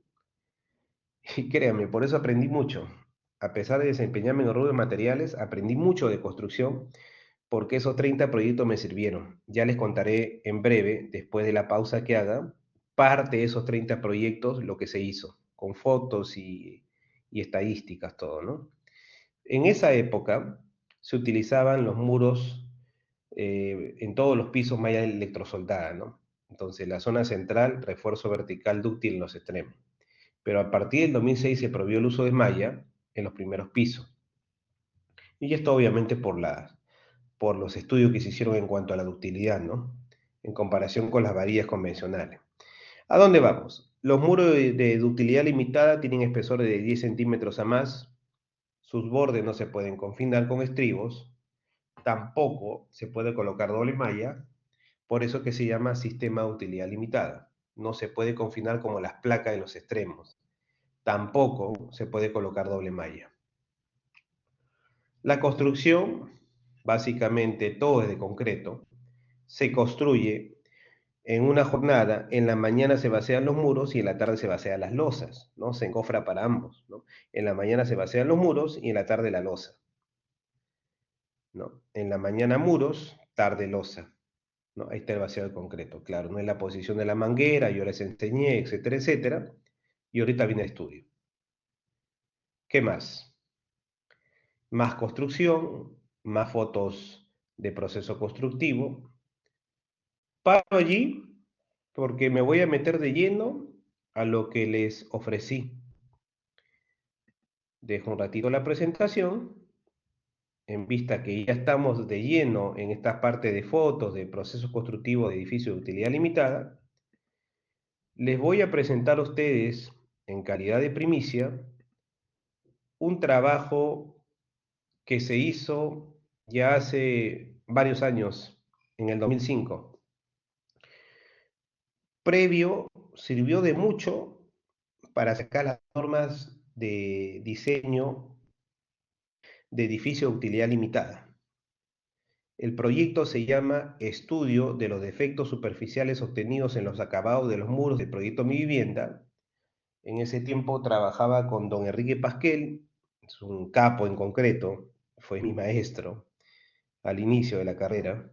Y créanme, por eso aprendí mucho. A pesar de desempeñarme en el rubro de materiales, aprendí mucho de construcción porque esos 30 proyectos me sirvieron. Ya les contaré en breve, después de la pausa que haga, parte de esos 30 proyectos, lo que se hizo, con fotos y estadísticas, todo, ¿no? En esa época se utilizaban los muros en todos los pisos malla electrosoldada, ¿no? Entonces, la zona central, refuerzo vertical dúctil en los extremos. Pero a partir del 2006 se prohibió el uso de malla en los primeros pisos. Y esto obviamente por los estudios que se hicieron en cuanto a la ductilidad, ¿no? En comparación con las varillas convencionales. ¿A dónde vamos? Los muros de ductilidad limitada tienen espesor de 10 centímetros a más, sus bordes no se pueden confinar con estribos, tampoco se puede colocar doble malla, por eso que se llama sistema de utilidad limitada. No se puede confinar como las placas de los extremos, tampoco se puede colocar doble malla. La construcción, básicamente todo es de concreto, se construye en una jornada, en la mañana se vacían los muros y en la tarde se vacían las losas, ¿no? Se encofra para ambos, ¿no? En la mañana se vacían los muros y en la tarde la losa, ¿no? En la mañana muros, tarde losa, ¿no? Ahí está el vaciado de concreto, claro, no es la posición de la manguera, yo les enseñé, etcétera, etcétera, y ahorita viene el estudio. ¿Qué más? Más construcción, más fotos de proceso constructivo. Paro allí porque me voy a meter de lleno a lo que les ofrecí. Dejo un ratito la presentación, en vista que ya estamos de lleno en esta parte de fotos de procesos constructivos de edificios de utilidad limitada. Les voy a presentar a ustedes, en calidad de primicia, un trabajo que se hizo ya hace varios años, en el 2005. Previo, sirvió de mucho para sacar las normas de diseño de edificios de utilidad limitada. El proyecto se llama Estudio de los defectos superficiales obtenidos en los acabados de los muros del proyecto Mi Vivienda. En ese tiempo trabajaba con don Enrique Pasquel, es un capo en concreto, fue mi maestro al inicio de la carrera.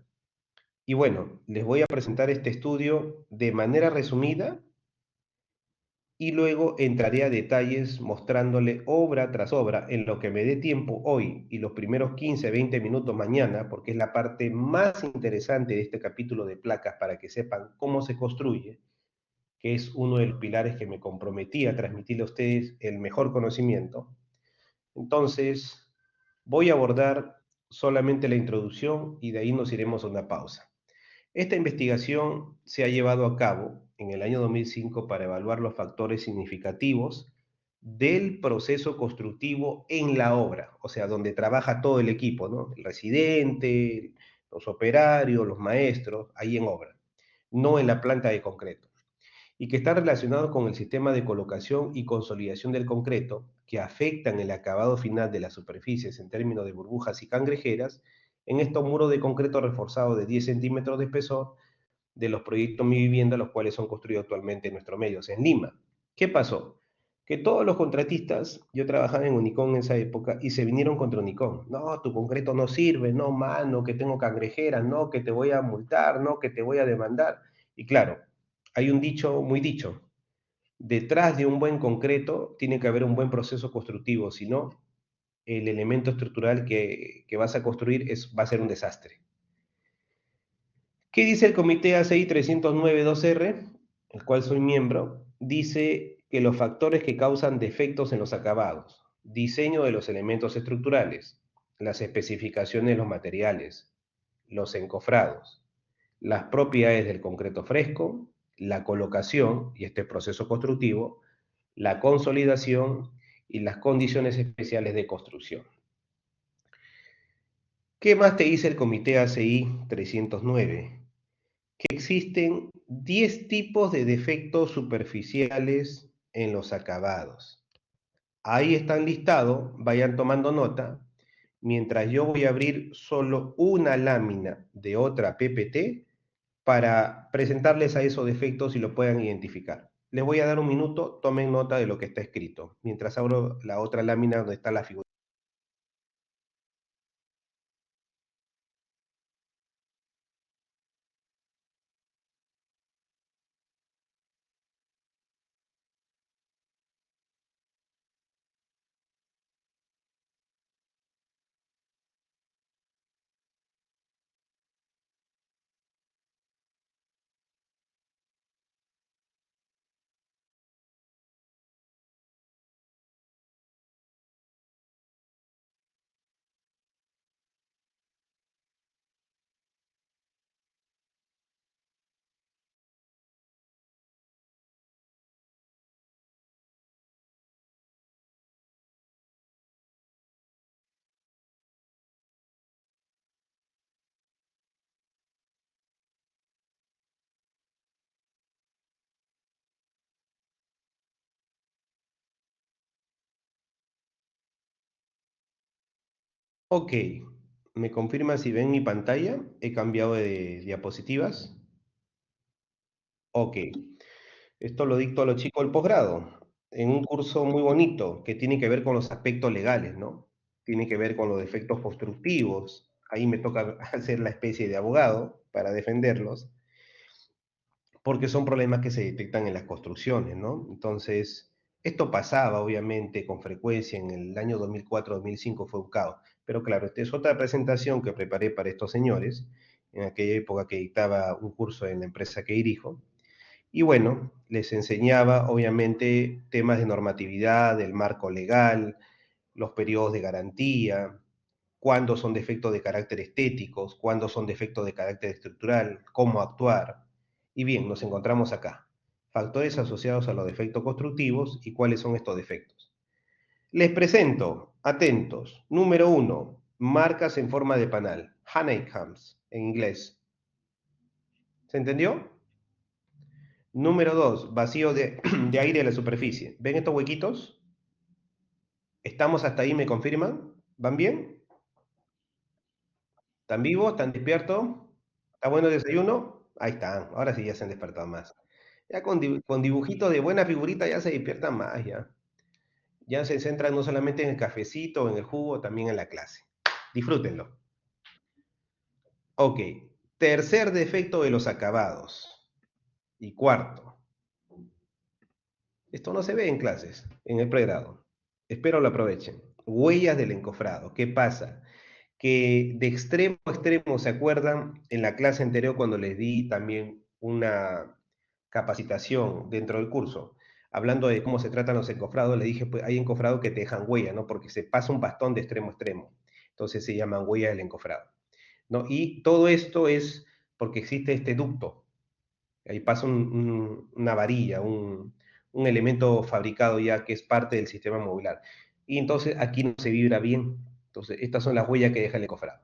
Y bueno, les voy a presentar este estudio de manera resumida y luego entraré a detalles mostrándole obra tras obra en lo que me dé tiempo hoy y los primeros 15, 20 minutos mañana, porque es la parte más interesante de este capítulo de placas para que sepan cómo se construye, que es uno de los pilares que me comprometí a transmitirle a ustedes el mejor conocimiento. Entonces, voy a abordar solamente la introducción y de ahí nos iremos a una pausa. Esta investigación se ha llevado a cabo en el año 2005 para evaluar los factores significativos del proceso constructivo en la obra, o sea, donde trabaja todo el equipo, ¿no? El residente, los operarios, los maestros, ahí en obra, no en la planta de concreto, y que están relacionados con el sistema de colocación y consolidación del concreto, que afectan el acabado final de las superficies en términos de burbujas y cangrejeras, en estos muros de concreto reforzados de 10 centímetros de espesor de los proyectos Mi Vivienda, los cuales son construidos actualmente en nuestros medios, en Lima. ¿Qué pasó? Que todos los contratistas, yo trabajaba en Unicom en esa época, y se vinieron contra Unicom. No, tu concreto no sirve, no, mano, que tengo cangrejeras, no, que te voy a multar, no, que te voy a demandar. Y claro, hay un dicho, muy dicho, detrás de un buen concreto tiene que haber un buen proceso constructivo, si no, el elemento estructural que vas a construir va a ser un desastre. ¿Qué dice el Comité ACI 309-2R, el cual soy miembro? Dice que los factores que causan defectos en los acabados, diseño de los elementos estructurales, las especificaciones de los materiales, los encofrados, las propiedades del concreto fresco, la colocación, y este proceso constructivo, la consolidación y las condiciones especiales de construcción. ¿Qué más te dice el Comité ACI 309? Que existen 10 tipos de defectos superficiales en los acabados. Ahí están listados, vayan tomando nota, mientras yo voy a abrir solo una lámina de otra PPT para presentarles a esos defectos y lo puedan identificar. Les voy a dar un minuto, tomen nota de lo que está escrito, mientras abro la otra lámina donde está la figura. Ok, ¿me confirma si ven mi pantalla? He cambiado de diapositivas. Ok, esto lo dicto a los chicos del posgrado, en un curso muy bonito que tiene que ver con los aspectos legales, ¿no? Tiene que ver con los defectos constructivos. Ahí me toca hacer la especie de abogado para defenderlos, porque son problemas que se detectan en las construcciones, ¿no? Entonces, esto pasaba obviamente con frecuencia en el año 2004-2005 fue un caos, pero claro, esta es otra presentación que preparé para estos señores, en aquella época que dictaba un curso en la empresa que dirijo, y bueno, les enseñaba obviamente temas de normatividad, del marco legal, los periodos de garantía, cuándo son defectos de carácter estéticos, cuándo son defectos de carácter estructural, cómo actuar. Y bien, nos encontramos acá. Factores asociados a los defectos constructivos y cuáles son estos defectos. Les presento, atentos. Número uno, marcas en forma de panal, honeycombs en inglés. ¿Se entendió? Número 2, vacío de aire en la superficie. ¿Ven estos huequitos? ¿Estamos hasta ahí? ¿Me confirman? ¿Van bien? ¿Están vivos? ¿Están despiertos? ¿Está bueno el desayuno? Ahí están. Ahora sí ya se han despertado más. Ya con dibujitos de buena figurita ya se despiertan más ya. Ya se centran no solamente en el cafecito o en el jugo, también en la clase. Disfrútenlo. Ok. Tercer defecto de los acabados. Y cuarto. Esto no se ve en clases, en el pregrado. Espero lo aprovechen. Huellas del encofrado. ¿Qué pasa? Que de extremo a extremo, ¿se acuerdan? En la clase anterior cuando les di también una capacitación dentro del curso, hablando de cómo se tratan los encofrados, le dije, pues hay encofrados que te dejan huella, ¿no? Porque se pasa un bastón de extremo a extremo. Entonces se llaman huellas del encofrado, ¿no? Y todo esto es porque existe este ducto. Ahí pasa una varilla, un elemento fabricado ya que es parte del sistema modular. Y entonces aquí no se vibra bien. Entonces, estas son las huellas que deja el encofrado.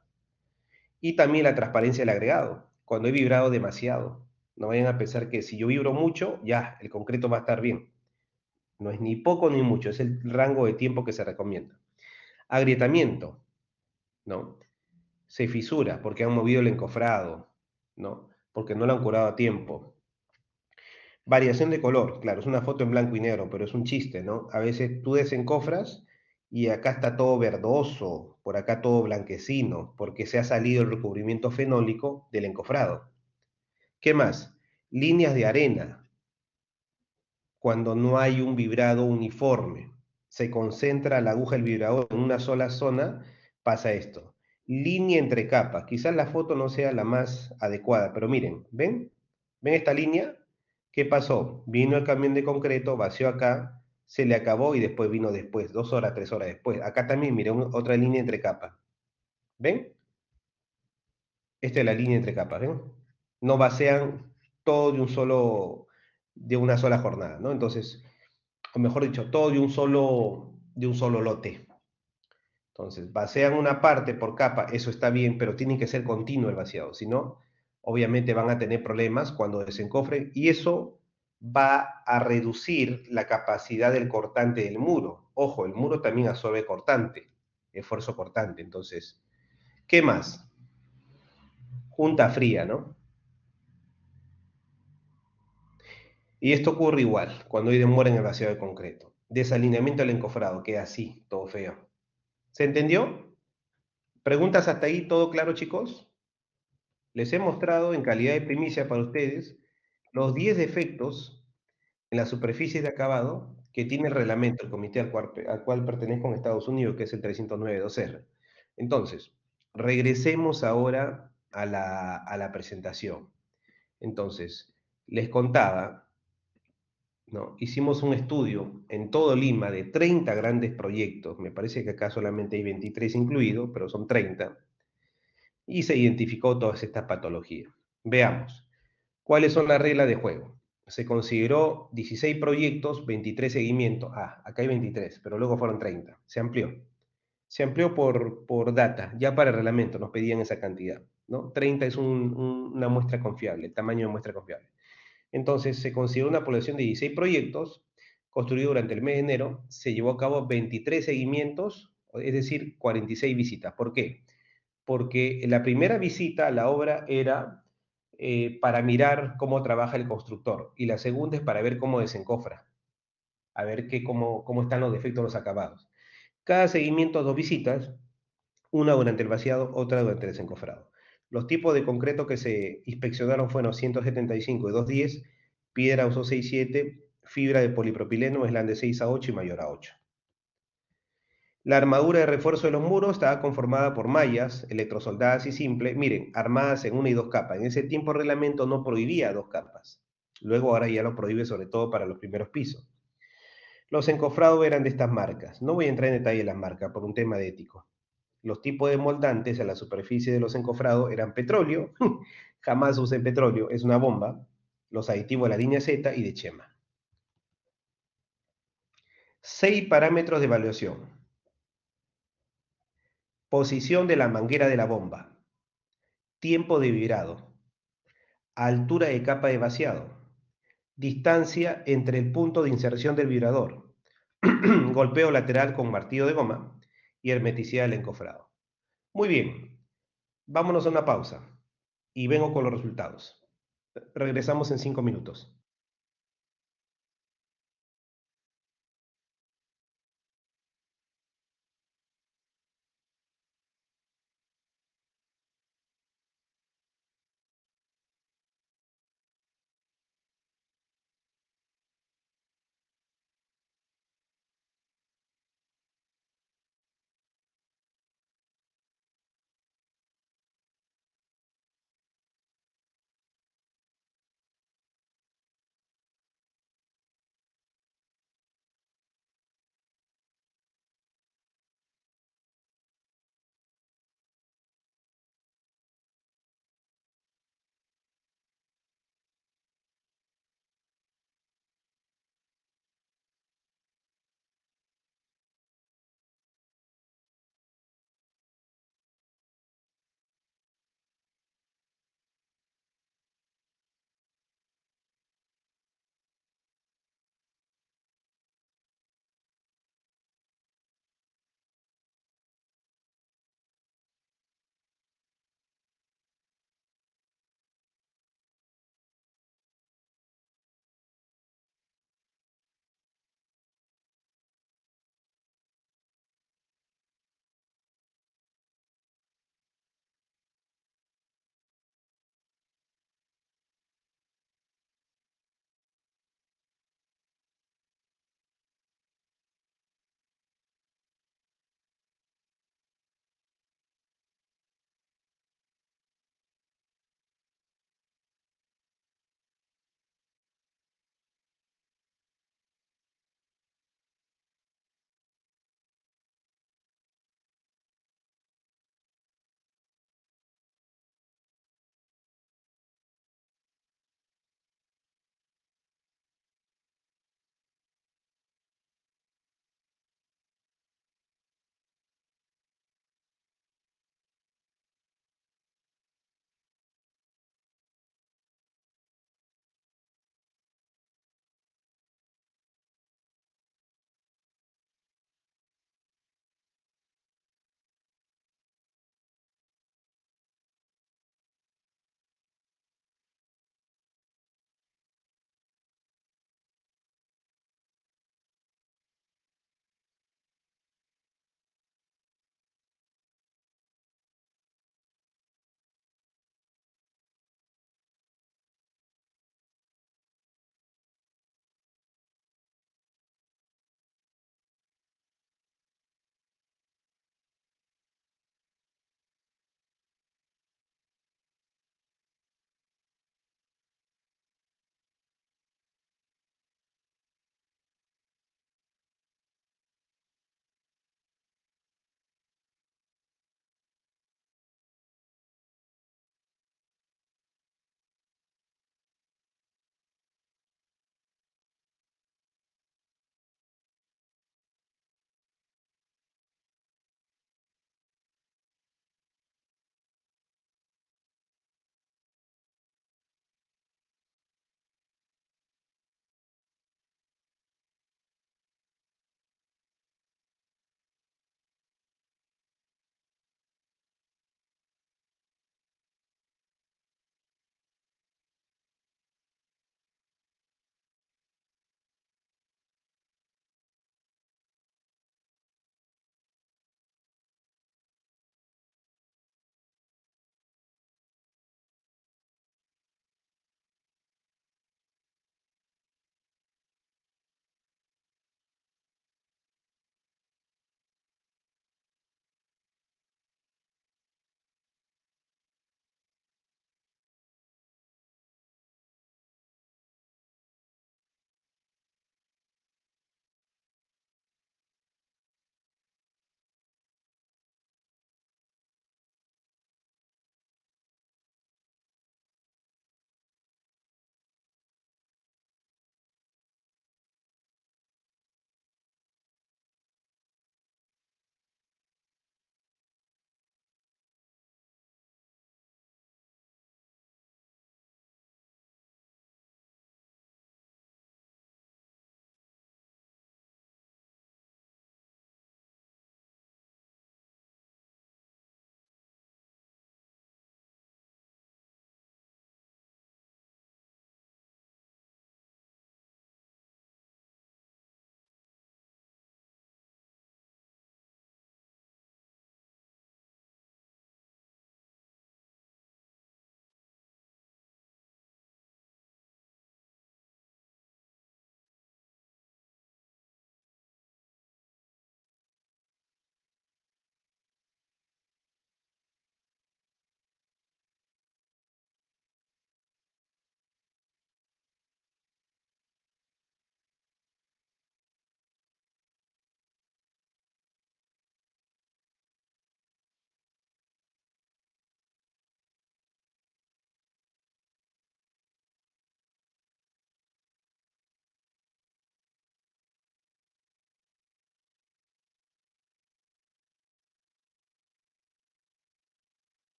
Y también la transparencia del agregado. Cuando he vibrado demasiado, no vayan a pensar que si yo vibro mucho, ya, el concreto va a estar bien. No es ni poco ni mucho, es el rango de tiempo que se recomienda. Agrietamiento, ¿no? Se fisura porque han movido el encofrado, ¿no? Porque no lo han curado a tiempo. Variación de color, claro, es una foto en blanco y negro, pero es un chiste, ¿no? A veces tú desencofras y acá está todo verdoso, por acá todo blanquecino, porque se ha salido el recubrimiento fenólico del encofrado. ¿Qué más? Líneas de arena, cuando no hay un vibrado uniforme. Se concentra la aguja del vibrador en una sola zona, pasa esto. Línea entre capas. Quizás la foto no sea la más adecuada, pero miren, ¿ven? ¿Ven esta línea? ¿Qué pasó? Vino el camión de concreto, vació acá, se le acabó y después vino después, 2 horas, 3 horas después. Acá también, miren, otra línea entre capas. ¿Ven? Esta es la línea entre capas, ¿ven? No vacían todo de una sola jornada, ¿no? Entonces, o mejor dicho, todo de un solo lote. Entonces, vacían una parte por capa, eso está bien, pero tiene que ser continuo el vaciado, si no, obviamente van a tener problemas cuando desencofren y eso va a reducir la capacidad del cortante del muro. Ojo, el muro también absorbe cortante, esfuerzo cortante. Entonces, ¿qué más? Junta fría, ¿no? Y esto ocurre igual cuando hay demora en el vaciado de concreto. Desalineamiento del encofrado, queda así, todo feo. ¿Se entendió? ¿Preguntas hasta ahí? ¿Todo claro, chicos? Les he mostrado en calidad de primicia para ustedes los 10 defectos en la superficie de acabado que tiene el reglamento, el comité al cual pertenezco en Estados Unidos, que es el 309-2R. Entonces, regresemos ahora a la presentación. Entonces, les contaba, ¿no? Hicimos un estudio en todo Lima de 30 grandes proyectos, me parece que acá solamente hay 23 incluidos, pero son 30, y se identificó todas estas patologías. Veamos, ¿cuáles son las reglas de juego? Se consideró 16 proyectos, 23 seguimientos. Ah, acá hay 23, pero luego fueron 30. Se amplió. Se amplió por data, ya para el reglamento nos pedían esa cantidad, ¿no? 30 es una muestra confiable, el tamaño de muestra confiable. Entonces, se consideró una población de 16 proyectos, construido durante el mes de enero, se llevó a cabo 23 seguimientos, es decir, 46 visitas. ¿Por qué? Porque la primera visita a la obra era para mirar cómo trabaja el constructor y la segunda es para ver cómo desencofra, a ver cómo están los defectos de los acabados. Cada seguimiento, dos visitas, una durante el vaciado, otra durante el desencofrado. Los tipos de concreto que se inspeccionaron fueron 175 y 210, piedra usó 6,7, fibra de polipropileno, eslan de 6 a 8 y mayor a 8. La armadura de refuerzo de los muros estaba conformada por mallas, electrosoldadas y simple, miren, armadas en una y dos capas. En ese tiempo el reglamento no prohibía dos capas. Luego ahora ya lo prohíbe sobre todo para los primeros pisos. Los encofrados eran de estas marcas. No voy a entrar en detalle en las marcas por un tema de ético. Los tipos de moldantes en la superficie de los encofrados eran petróleo, jamás usé petróleo, es una bomba, los aditivos de la línea Z y de Chema. 6 parámetros de evaluación. Posición de la manguera de la bomba, tiempo de virado, altura de capa de vaciado, distancia entre el punto de inserción del vibrador, golpeo lateral con martillo de goma y hermeticidad del encofrado. Muy bien, vámonos a una pausa y vengo con los resultados. Regresamos en 5 minutos.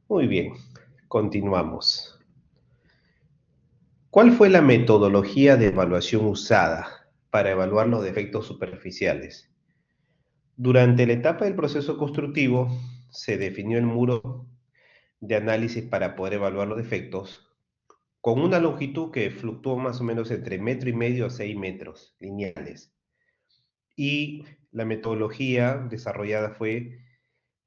Muy bien, continuamos. ¿Cuál fue la metodología de evaluación usada para evaluar los defectos superficiales? Durante la etapa del proceso constructivo, se definió el muro de análisis para poder evaluar los defectos con una longitud que fluctuó más o menos entre metro y medio a 6 metros lineales. Y la metodología desarrollada fue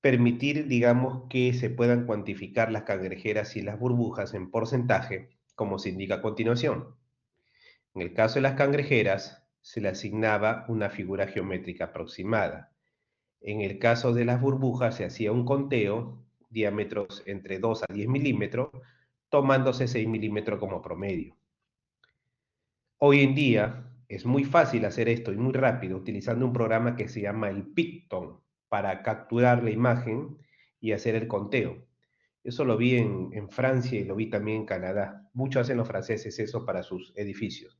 permitir, digamos, que se puedan cuantificar las cangrejeras y las burbujas en porcentaje, como se indica a continuación. En el caso de las cangrejeras, se le asignaba una figura geométrica aproximada. En el caso de las burbujas, se hacía un conteo, diámetros entre 2 a 10 milímetros, tomándose 6 milímetros como promedio. Hoy en día es muy fácil hacer esto y muy rápido utilizando un programa que se llama el Picton para capturar la imagen y hacer el conteo. Eso lo vi en Francia y lo vi también en Canadá. Mucho hacen los franceses eso para sus edificios.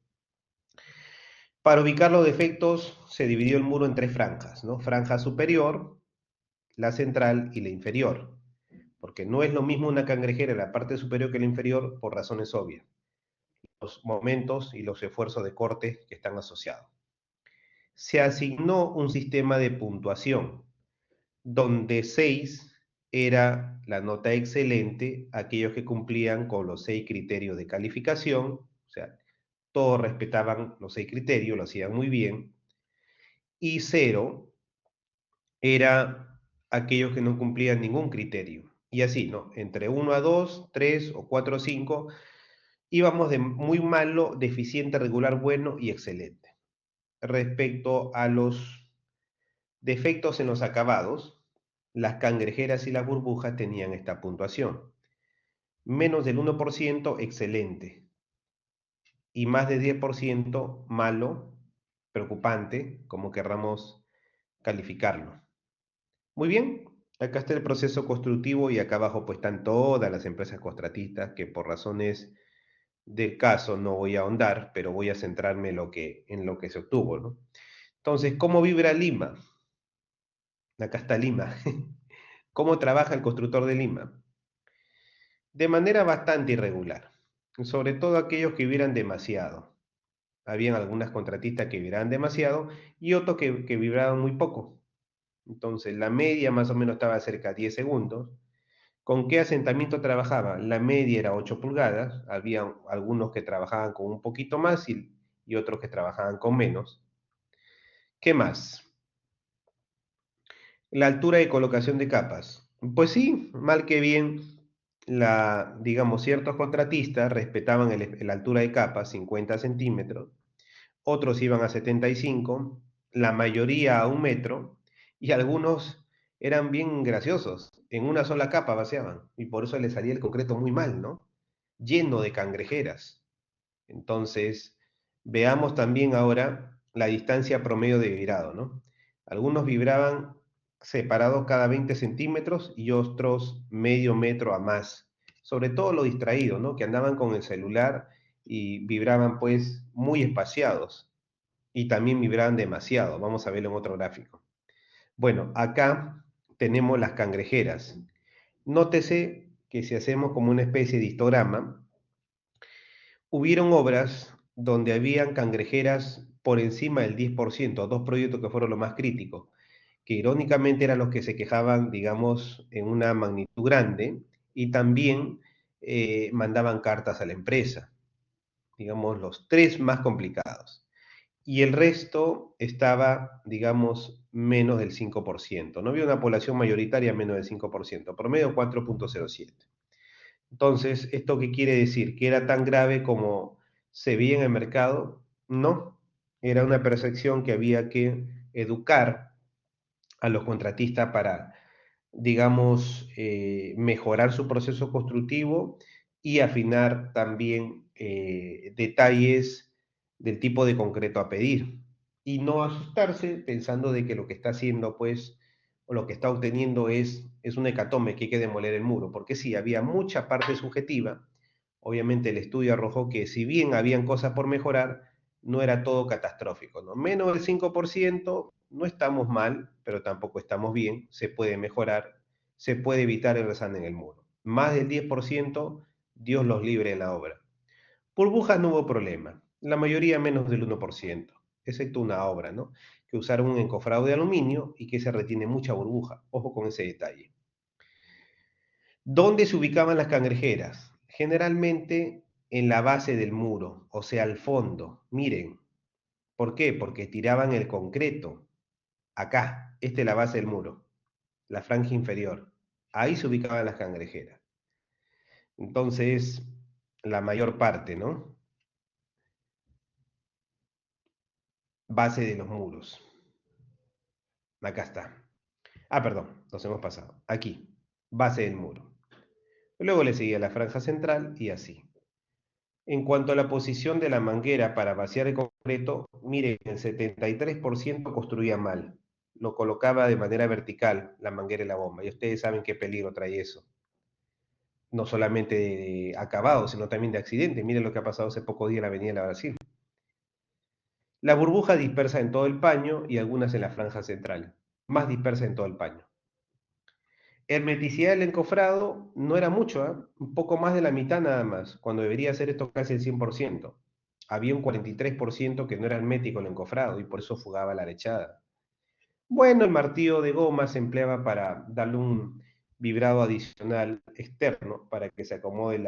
Para ubicar los defectos se dividió el muro en tres franjas, ¿no? Franja superior, la central y la inferior. Porque no es lo mismo una cangrejera en la parte superior que la inferior por razones obvias. Los momentos y los esfuerzos de corte que están asociados. Se asignó un sistema de puntuación, donde 6 era la nota excelente, aquellos que cumplían con los 6 criterios de calificación, o sea, todos respetaban los 6 criterios, lo hacían muy bien, y 0 era aquellos que no cumplían ningún criterio. Y así, ¿no? Entre 1 a 2, 3 o 4 a 5, íbamos de muy malo, deficiente, regular, bueno y excelente. Respecto a los defectos en los acabados, las cangrejeras y las burbujas tenían esta puntuación. Menos del 1%, excelente. Y más de 10%, malo, preocupante, como querramos calificarlo. Muy bien, acá está el proceso constructivo y acá abajo pues están todas las empresas contratistas que por razones del caso no voy a ahondar, pero voy a centrarme en lo que se obtuvo, ¿no? Entonces, ¿cómo vibra Lima? Acá está Lima. ¿Cómo trabaja el constructor de Lima? De manera bastante irregular, sobre todo aquellos que vibran demasiado. Habían algunas contratistas que vibraban demasiado y otros que vibraban muy poco. Entonces, la media más o menos estaba cerca de 10 segundos. ¿Con qué asentamiento trabajaba? La media era 8 pulgadas, había algunos que trabajaban con un poquito más y otros que trabajaban con menos. ¿Qué más? La altura de colocación de capas. Pues sí, mal que bien, digamos, ciertos contratistas respetaban la altura de capas, 50 centímetros, otros iban a 75, la mayoría a 1 metro, y algunos eran bien graciosos, en una sola capa vaciaban, y por eso les salía el concreto muy mal, ¿no? Lleno de cangrejeras. Entonces, veamos también ahora la distancia promedio de vibrado, ¿no? Algunos vibraban separados cada 20 centímetros y otros medio metro a más. Sobre todo los distraídos, ¿no? Que andaban con el celular y vibraban pues muy espaciados y también vibraban demasiado. Vamos a verlo en otro gráfico. Bueno, acá tenemos las cangrejeras. Nótese que si hacemos como una especie de histograma, hubieron obras donde habían cangrejeras por encima del 10%, dos proyectos que fueron los más críticos, que irónicamente eran los que se quejaban, digamos, en una magnitud grande y también mandaban cartas a la empresa, digamos, los tres más complicados. Y el resto estaba, digamos, menos del 5%. No había una población mayoritaria menos del 5%, promedio 4,07. Entonces, ¿esto qué quiere decir? ¿Que era tan grave como se veía en el mercado? No, era una percepción que había que educar a los contratistas para, digamos, mejorar su proceso constructivo y afinar también detalles del tipo de concreto a pedir. Y no asustarse pensando de que lo que está haciendo, pues, o lo que está obteniendo es un hecatombe que hay que demoler el muro, porque sí, había mucha parte subjetiva. Obviamente el estudio arrojó que si bien habían cosas por mejorar, no era todo catastrófico, ¿no? Menos del 5%, no estamos mal, pero tampoco estamos bien, se puede mejorar, se puede evitar el resán en el muro. Más del 10%, Dios los libre en la obra. Burbujas no hubo problema, la mayoría menos del 1%, excepto una obra, ¿no? Que usaron un encofrado de aluminio y que se retiene mucha burbuja. Ojo con ese detalle. ¿Dónde se ubicaban las cangrejeras? Generalmente en la base del muro, o sea, al fondo. Miren, ¿por qué? Porque tiraban el concreto. Acá, esta es la base del muro, la franja inferior. Ahí se ubicaban las cangrejeras. Entonces, la mayor parte, ¿no? Base de los muros. Acá está. Ah, perdón, nos hemos pasado. Aquí, base del muro. Luego le seguía la franja central y así. En cuanto a la posición de la manguera para vaciar el concreto, miren, el 73% construía mal. Lo colocaba de manera vertical, la manguera y la bomba. Y ustedes saben qué peligro trae eso. No solamente de acabado, sino también de accidente. Miren lo que ha pasado hace pocos días en la avenida de la Brasil. La burbuja dispersa en todo el paño y algunas en la franja central. Más dispersa en todo el paño. Hermeticidad del encofrado no era mucho, ¿eh? Un poco más de la mitad nada más, cuando debería ser esto casi el 100%. Había un 43% que no era hermético el encofrado y por eso fugaba la lechada. Bueno, el martillo de goma se empleaba para darle un vibrado adicional externo para que se acomode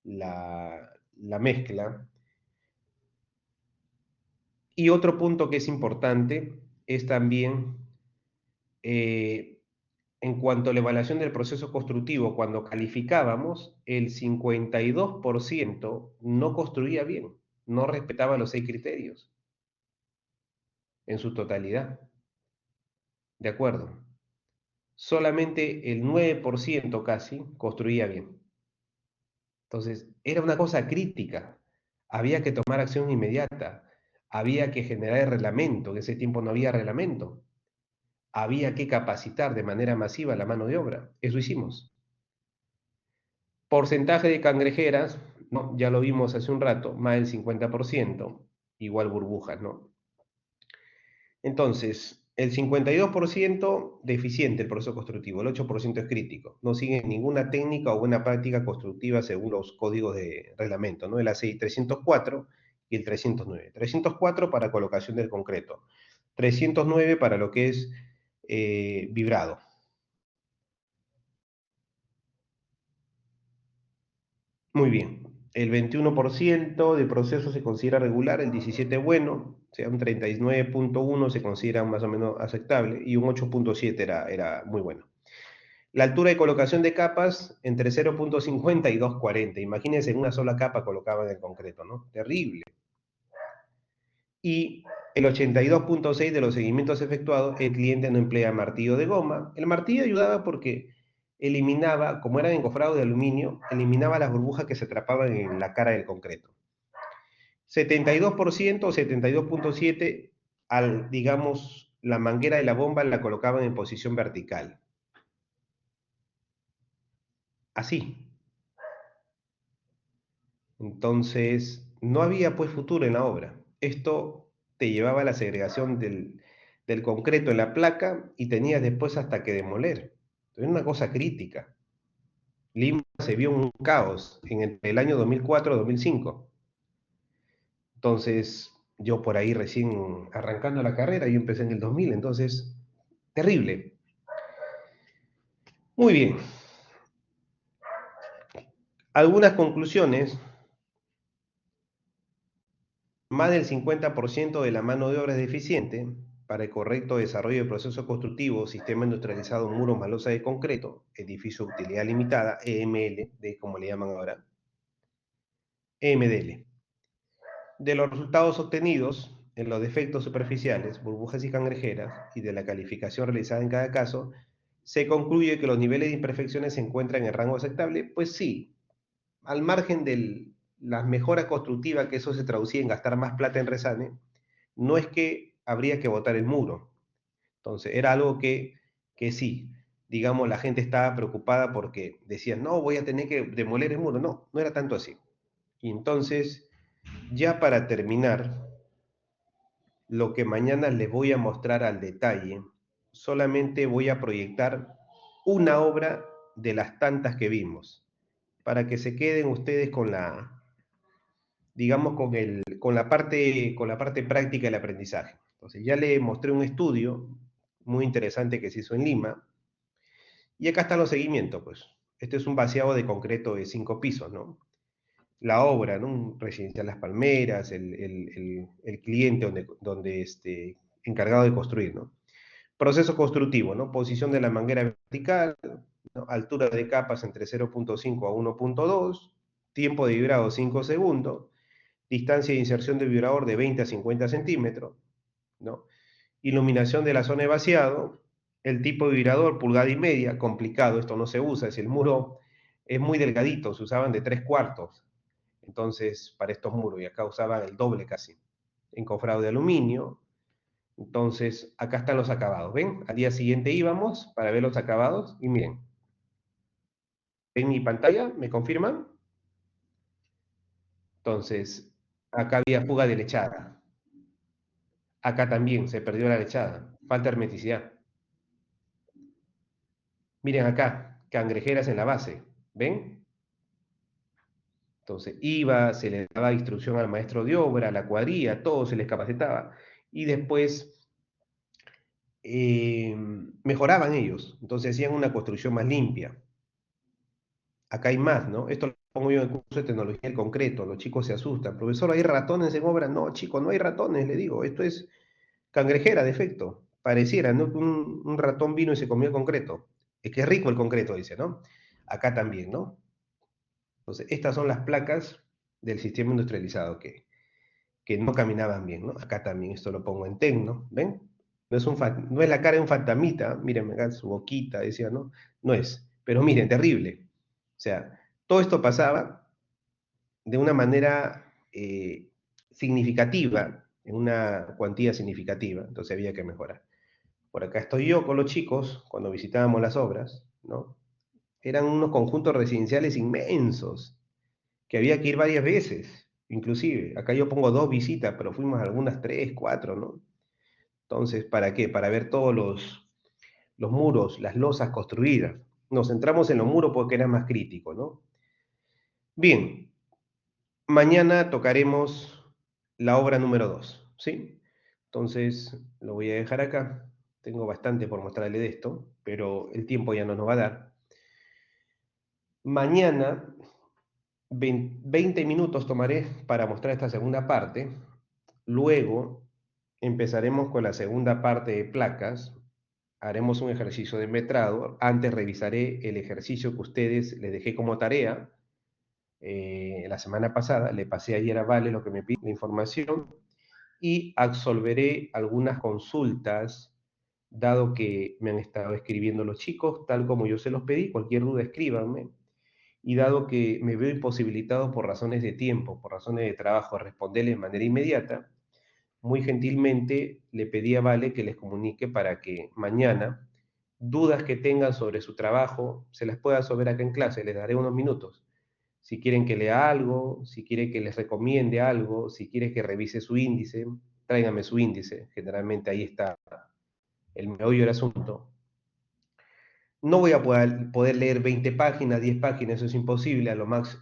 la mezcla. Y otro punto que es importante es también en cuanto a la evaluación del proceso constructivo, cuando calificábamos, el 52% no construía bien, no respetaba los 6 criterios en su totalidad. ¿De acuerdo? Solamente el 9% casi construía bien. Entonces, era una cosa crítica. Había que tomar acción inmediata. Había que generar el reglamento. En ese tiempo no había reglamento. Había que capacitar de manera masiva la mano de obra. Eso hicimos. Porcentaje de cangrejeras, ¿no? Ya lo vimos hace un rato, más del 50%, igual burbujas, ¿no? Entonces, el 52% deficiente el proceso constructivo, el 8% es crítico, no sigue ninguna técnica o buena práctica constructiva según los códigos de reglamento, ¿no? El ACI 304 y el 309. 304 para colocación del concreto, 309 para lo que es vibrado. Muy bien. El 21% de proceso se considera regular, el 17% bueno, o sea, un 39.1 se considera más o menos aceptable y un 8.7 era muy bueno. La altura de colocación de capas entre 0.50 y 2.40. Imagínense, en una sola capa colocaban el concreto, ¿no? Terrible. Y el 82.6 de los seguimientos efectuados, el cliente no emplea martillo de goma. El martillo ayudaba porque eliminaba, como eran encofrados de aluminio, eliminaba las burbujas que se atrapaban en la cara del concreto. 72% o 72.7 al, digamos, la manguera de la bomba la colocaban en posición vertical. Así. Entonces, no había pues futuro en la obra. Esto te llevaba a la segregación del concreto en la placa y tenías después hasta que demoler. Era una cosa crítica. Lima se vio un caos en el año 2004-2005. Entonces, yo por ahí recién arrancando la carrera, yo empecé en el 2000, entonces, terrible. Muy bien. Algunas conclusiones. Más del 50% de la mano de obra es deficiente para el correcto desarrollo del proceso constructivo, sistema industrializado, muro más losa de concreto, edificio de utilidad limitada, EML, de como le llaman ahora, EMDL. De los resultados obtenidos en los defectos superficiales, burbujas y cangrejeras, y de la calificación realizada en cada caso, se concluye que los niveles de imperfecciones se encuentran en rango aceptable. Pues sí, al margen de las mejoras constructivas, que eso se traducía en gastar más plata en Resane, no es que habría que botar el muro. Entonces, era algo que sí, digamos, la gente estaba preocupada porque decían, no, voy a tener que demoler el muro. No, no era tanto así. Y entonces, ya para terminar, lo que mañana les voy a mostrar al detalle, solamente voy a proyectar una obra de las tantas que vimos, para que se queden ustedes con la, digamos, con la parte práctica del aprendizaje. Entonces, ya le mostré un estudio muy interesante que se hizo en Lima, y acá están los seguimientos, pues. Este es un vaciado de concreto de 5 pisos, ¿no? La obra, ¿no? Un residencial Las Palmeras, el cliente encargado de construir, ¿no? Proceso constructivo, ¿no? Posición de la manguera vertical, ¿no? Altura de capas entre 0.5 a 1.2, tiempo de vibrado 5 segundos, distancia de inserción del vibrador de 20 a 50 centímetros, ¿no? Iluminación de la zona de vaciado, el tipo de vibrador, pulgada y media, complicado, esto no se usa, si el muro es muy delgadito, se usaban de 3/4, entonces para estos muros, y acá usaban el doble casi, encofrado de aluminio. Entonces acá están los acabados, ¿ven? Al día siguiente íbamos para ver los acabados, y miren, ¿ven mi pantalla? ¿Me confirman? Entonces, acá había fuga de lechada, acá también se perdió la lechada, falta hermeticidad. Miren acá, cangrejeras en la base, ¿ven? Entonces iba, se le daba instrucción al maestro de obra, a la cuadrilla, todo se les capacitaba, y después mejoraban ellos, entonces hacían una construcción más limpia. Acá hay más, ¿no? Esto lo pongo yo en el curso de tecnología del concreto, los chicos se asustan. Profesor, ¿hay ratones en obra? No, chicos, no hay ratones, le digo, esto es cangrejera de efecto. Pareciera, ¿no? Que un ratón vino y se comió el concreto. Es que es rico el concreto, dice, ¿no? Acá también, ¿no? Entonces, estas son las placas del sistema industrializado que no caminaban bien, ¿no? Acá también, esto lo pongo en tecno, ¿ven? No es la cara de un fantasmita, miren acá su boquita, decía, ¿no? No es, pero miren, terrible. O sea, todo esto pasaba de una manera significativa, en una cuantía significativa, entonces había que mejorar. Por acá estoy yo con los chicos, cuando visitábamos las obras, ¿no? Eran unos conjuntos residenciales inmensos, que había que ir varias veces, inclusive. Acá yo pongo 2 visitas, pero fuimos algunas 3, 4, ¿no? Entonces, ¿para qué? Para ver todos los muros, las losas construidas. Nos centramos en los muros porque era más crítico, ¿no? Bien, mañana tocaremos la obra número 2, ¿sí? Entonces, lo voy a dejar acá. Tengo bastante por mostrarle de esto, pero el tiempo ya no nos va a dar. Mañana 20 minutos tomaré para mostrar esta segunda parte. Luego empezaremos con la segunda parte de placas. Haremos un ejercicio de metrado. Antes revisaré el ejercicio que ustedes les dejé como tarea. La semana pasada le pasé ayer a Vale lo que me pide la información y absolveré algunas consultas, dado que me han estado escribiendo los chicos, tal como yo se los pedí. Cualquier duda escríbanme. Y dado que me veo imposibilitado por razones de tiempo, por razones de trabajo, a responderles de manera inmediata, muy gentilmente le pedí a Vale que les comunique para que mañana dudas que tengan sobre su trabajo se las pueda resolver acá en clase. Les daré unos minutos. Si quieren que lea algo, si quieren que les recomiende algo, si quieren que revise su índice, tráigame su índice. Generalmente ahí está el meollo del asunto. No voy a poder leer 20 páginas, 10 páginas, eso es imposible, a lo más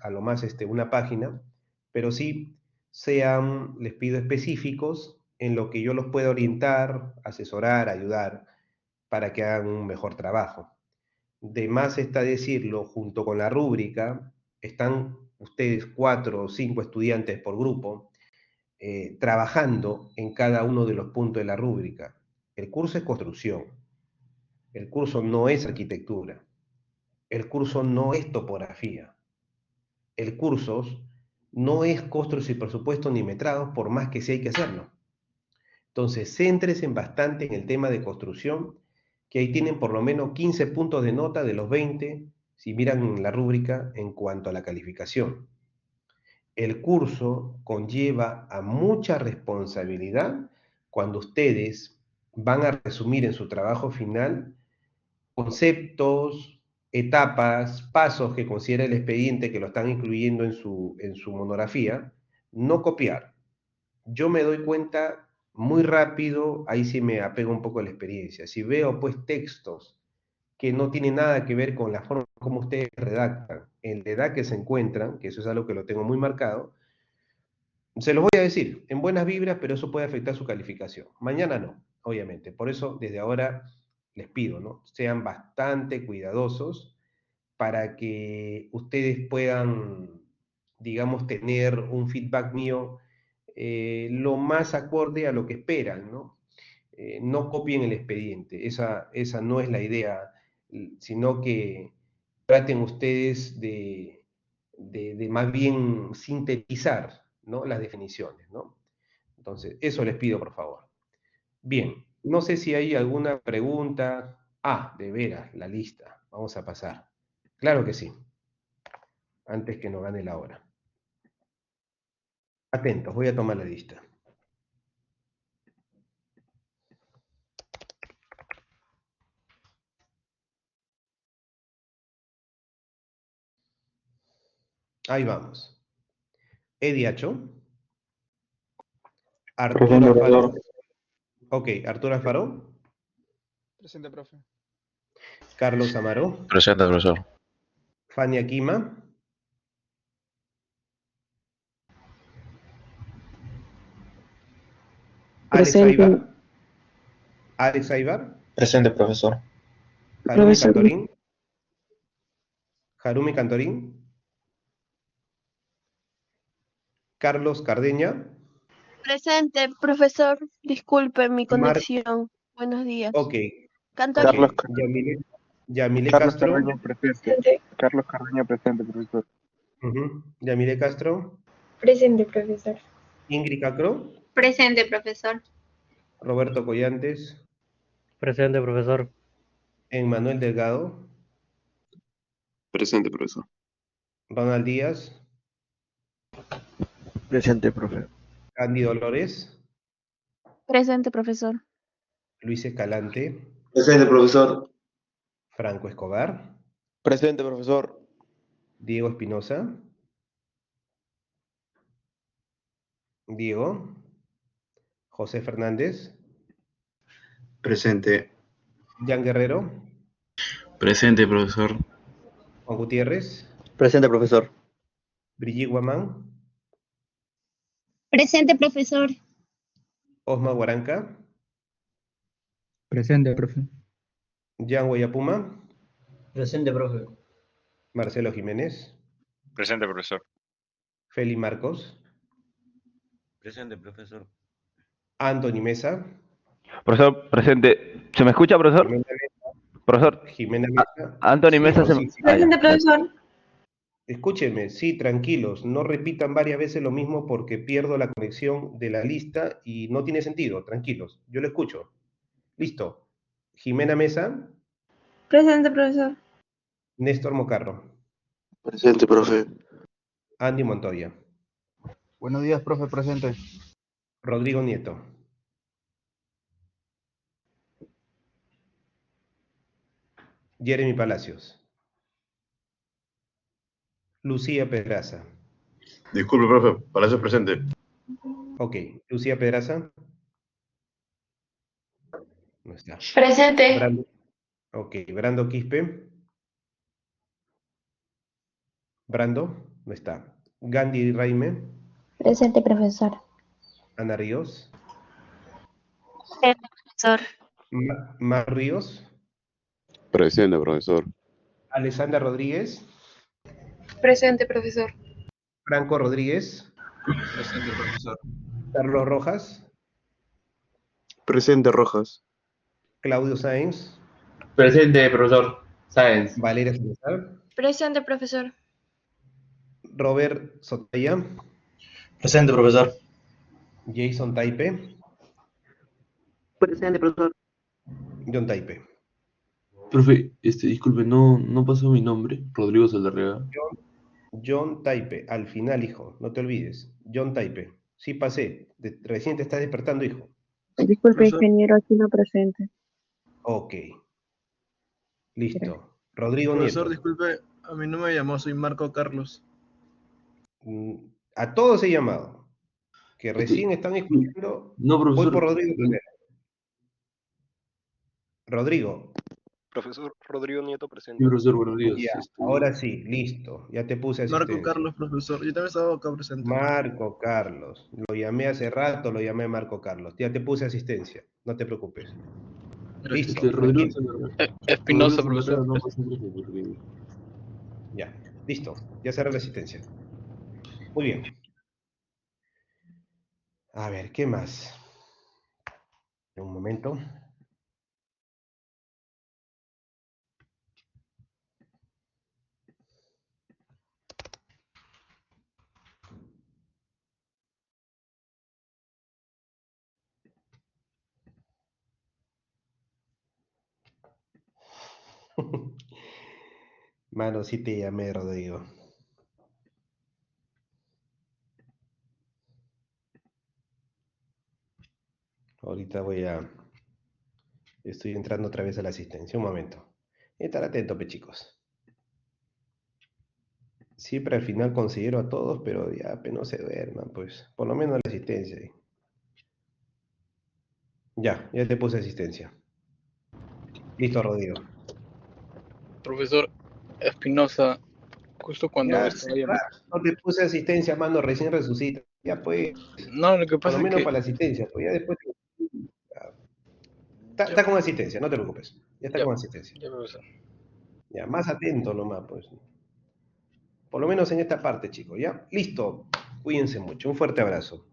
una página, pero sí sean, les pido específicos en lo que yo los pueda orientar, asesorar, ayudar para que hagan un mejor trabajo. De más está decirlo, junto con la rúbrica, están ustedes 4 o 5 estudiantes por grupo trabajando en cada uno de los puntos de la rúbrica. El curso es construcción, el curso no es arquitectura. El curso no es topografía. El curso no es costos y presupuestos ni metrados, por más que sí hay que hacerlo. Entonces, céntrese bastante en el tema de construcción, que ahí tienen por lo menos 15 puntos de nota de los 20, si miran la rúbrica en cuanto a la calificación. El curso conlleva a mucha responsabilidad cuando ustedes van a resumir en su trabajo final conceptos, etapas, pasos que considera el expediente que lo están incluyendo en su monografía, no copiar. Yo me doy cuenta muy rápido, ahí sí me apego un poco a la experiencia. Si veo pues textos que no tienen nada que ver con la forma como ustedes redactan, en la edad que se encuentran, que eso es algo que lo tengo muy marcado, se los voy a decir, en buenas vibras, pero eso puede afectar su calificación. Mañana no, obviamente. Por eso, desde ahora les pido, ¿no? Sean bastante cuidadosos para que ustedes puedan, digamos, tener un feedback mío lo más acorde a lo que esperan, ¿no? No copien el expediente, esa no es la idea, sino que traten ustedes de más bien sintetizar, ¿no? Las definiciones, ¿no? Entonces, eso les pido, por favor. Bien, no sé si hay alguna pregunta. Ah, de veras, la lista. Vamos a pasar. Claro que sí, antes que nos gane la hora. Atentos, voy a tomar la lista. Ahí vamos. Eddie Acho. Arturo Presente, Alfaro. profesor. Ok, Arturo Alfaro. Presente, profe. Carlos Amaro. Presente, profesor. Fania Quima. Alex Presente, Aibar. Alex Aibar. Presente, profesor. Harumi profesor. Cantorín. Harumi Cantorín. Carlos Cardeña. Presente, profesor. Disculpe mi Mar conexión. Buenos días. ok, Cantor. ok. Carlos, Yamile Carlos Castro. Carreño, presente. Presente. Carlos Carreño, presente, profesor. Yamile Castro. Presente, profesor. Ingrid Cacro. Presente, profesor. Roberto Collantes. Presente, profesor. Emmanuel Delgado. Presente, profesor. Ronald Díaz. Presente, profe. Andy Dolores. Presente, profesor. Luis Escalante. Presente, profesor. Franco Escobar. Presente, profesor. Diego Espinosa. Diego. José Fernández. Presente. Jan Guerrero. Presente, profesor. Juan Gutiérrez. Presente, profesor. Brigitte Guamán. Presente, profesor. Osma Guaranca. Presente, profe. Jan Guayapuma. Presente, profe. Marcelo Jiménez. Presente, profesor. Feli Marcos. Presente, profesor. Anthony Mesa. Profesor, presente. ¿Se me escucha, profesor? Profesor, Jimena Mesa. Anthony Sí, Mesa se sí, me... sí. Presente, profesor. Escúchenme, sí, tranquilos, no repitan varias veces lo mismo porque pierdo la conexión de la lista y no tiene sentido, tranquilos, yo lo escucho. Listo. Jimena Mesa. Presente, profesor. Néstor Mocarro. Presente, profe. Andy Montoya. Buenos días, profe, presente. Rodrigo Nieto. Jeremy Palacios. Lucía Pedraza. Disculpe, profe. Palacio presente. Ok, Lucía Pedraza. No está. Presente. Ok, Brando Quispe. Brando, no está. Gandhi Raime. Presente, profesor. Ana Ríos. Presente, profesor. Mar Ríos. Presente, profesor. Alessandra Rodríguez. Presente, profesor. Franco Rodríguez. Presente, profesor. Carlos Rojas. Presente, Rojas. Claudio Sáenz. Presente, profesor. Sáenz. Valeria Salazar. Presente, profesor. Robert Sotaya. Presente, profesor. Jason Taipe. Presente, profesor. John Taipe. Profe, disculpe, no pasó mi nombre, Rodrigo Saldarriaga. John Taipe, al final, hijo, no te olvides. John Taipe. Sí pasé. Recién te estás despertando, hijo. Disculpe, Profesor. ingeniero, aquí no presente. Ok. Listo. Rodrigo Profesor, Nieto. disculpe, a mí no me llamó, soy Marco Carlos. A todos he llamado. Que recién están escuchando. No, Voy profesor. por Rodrigo primero. Rodrigo, Profesor Rodrigo Nieto Sí, presente. profesor, buenos días. Ya, ahora sí, listo. Ya te puse Marco asistencia. Carlos, profesor. Yo también estaba acá presente. Marco Carlos. Lo llamé hace rato, lo llamé Marco Carlos. Ya te puse asistencia. No te preocupes. Listo. Rodrigo tranquilo. Espinosa, Rodrigo profesor. no pasa porque... Ya, listo. Ya cerré la asistencia. Muy bien. A ver, ¿qué más? Un momento. Mano, sí te llamé, Rodrigo. Ahorita estoy entrando otra vez a la asistencia. Un momento. Estar atento, chicos. Siempre al final considero a todos, pero ya apenas se duerman, pues. Por lo menos la asistencia. Ya te puse asistencia. Listo, Rodrigo. Profesor Espinosa, justo cuando Ya, estaba llamando. no te puse asistencia, mano, recién resucita. Ya pues, No, lo que por pasa lo es menos que para la asistencia, pues ya después. Está con asistencia, no te preocupes. Ya está con asistencia. Ya, profesor. Ya, más atento nomás, pues. Por lo menos en esta parte, chicos, ¿ya? Listo. Cuídense mucho. Un fuerte abrazo.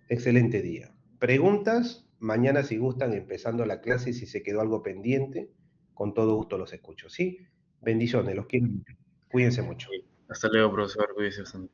Excelente día. Preguntas, mañana si gustan, empezando la clase, si se quedó algo pendiente, con todo gusto los escucho, ¿sí? Bendiciones, los quiero mucho. Cuídense mucho. Hasta luego, profesor. Cuídese bastante.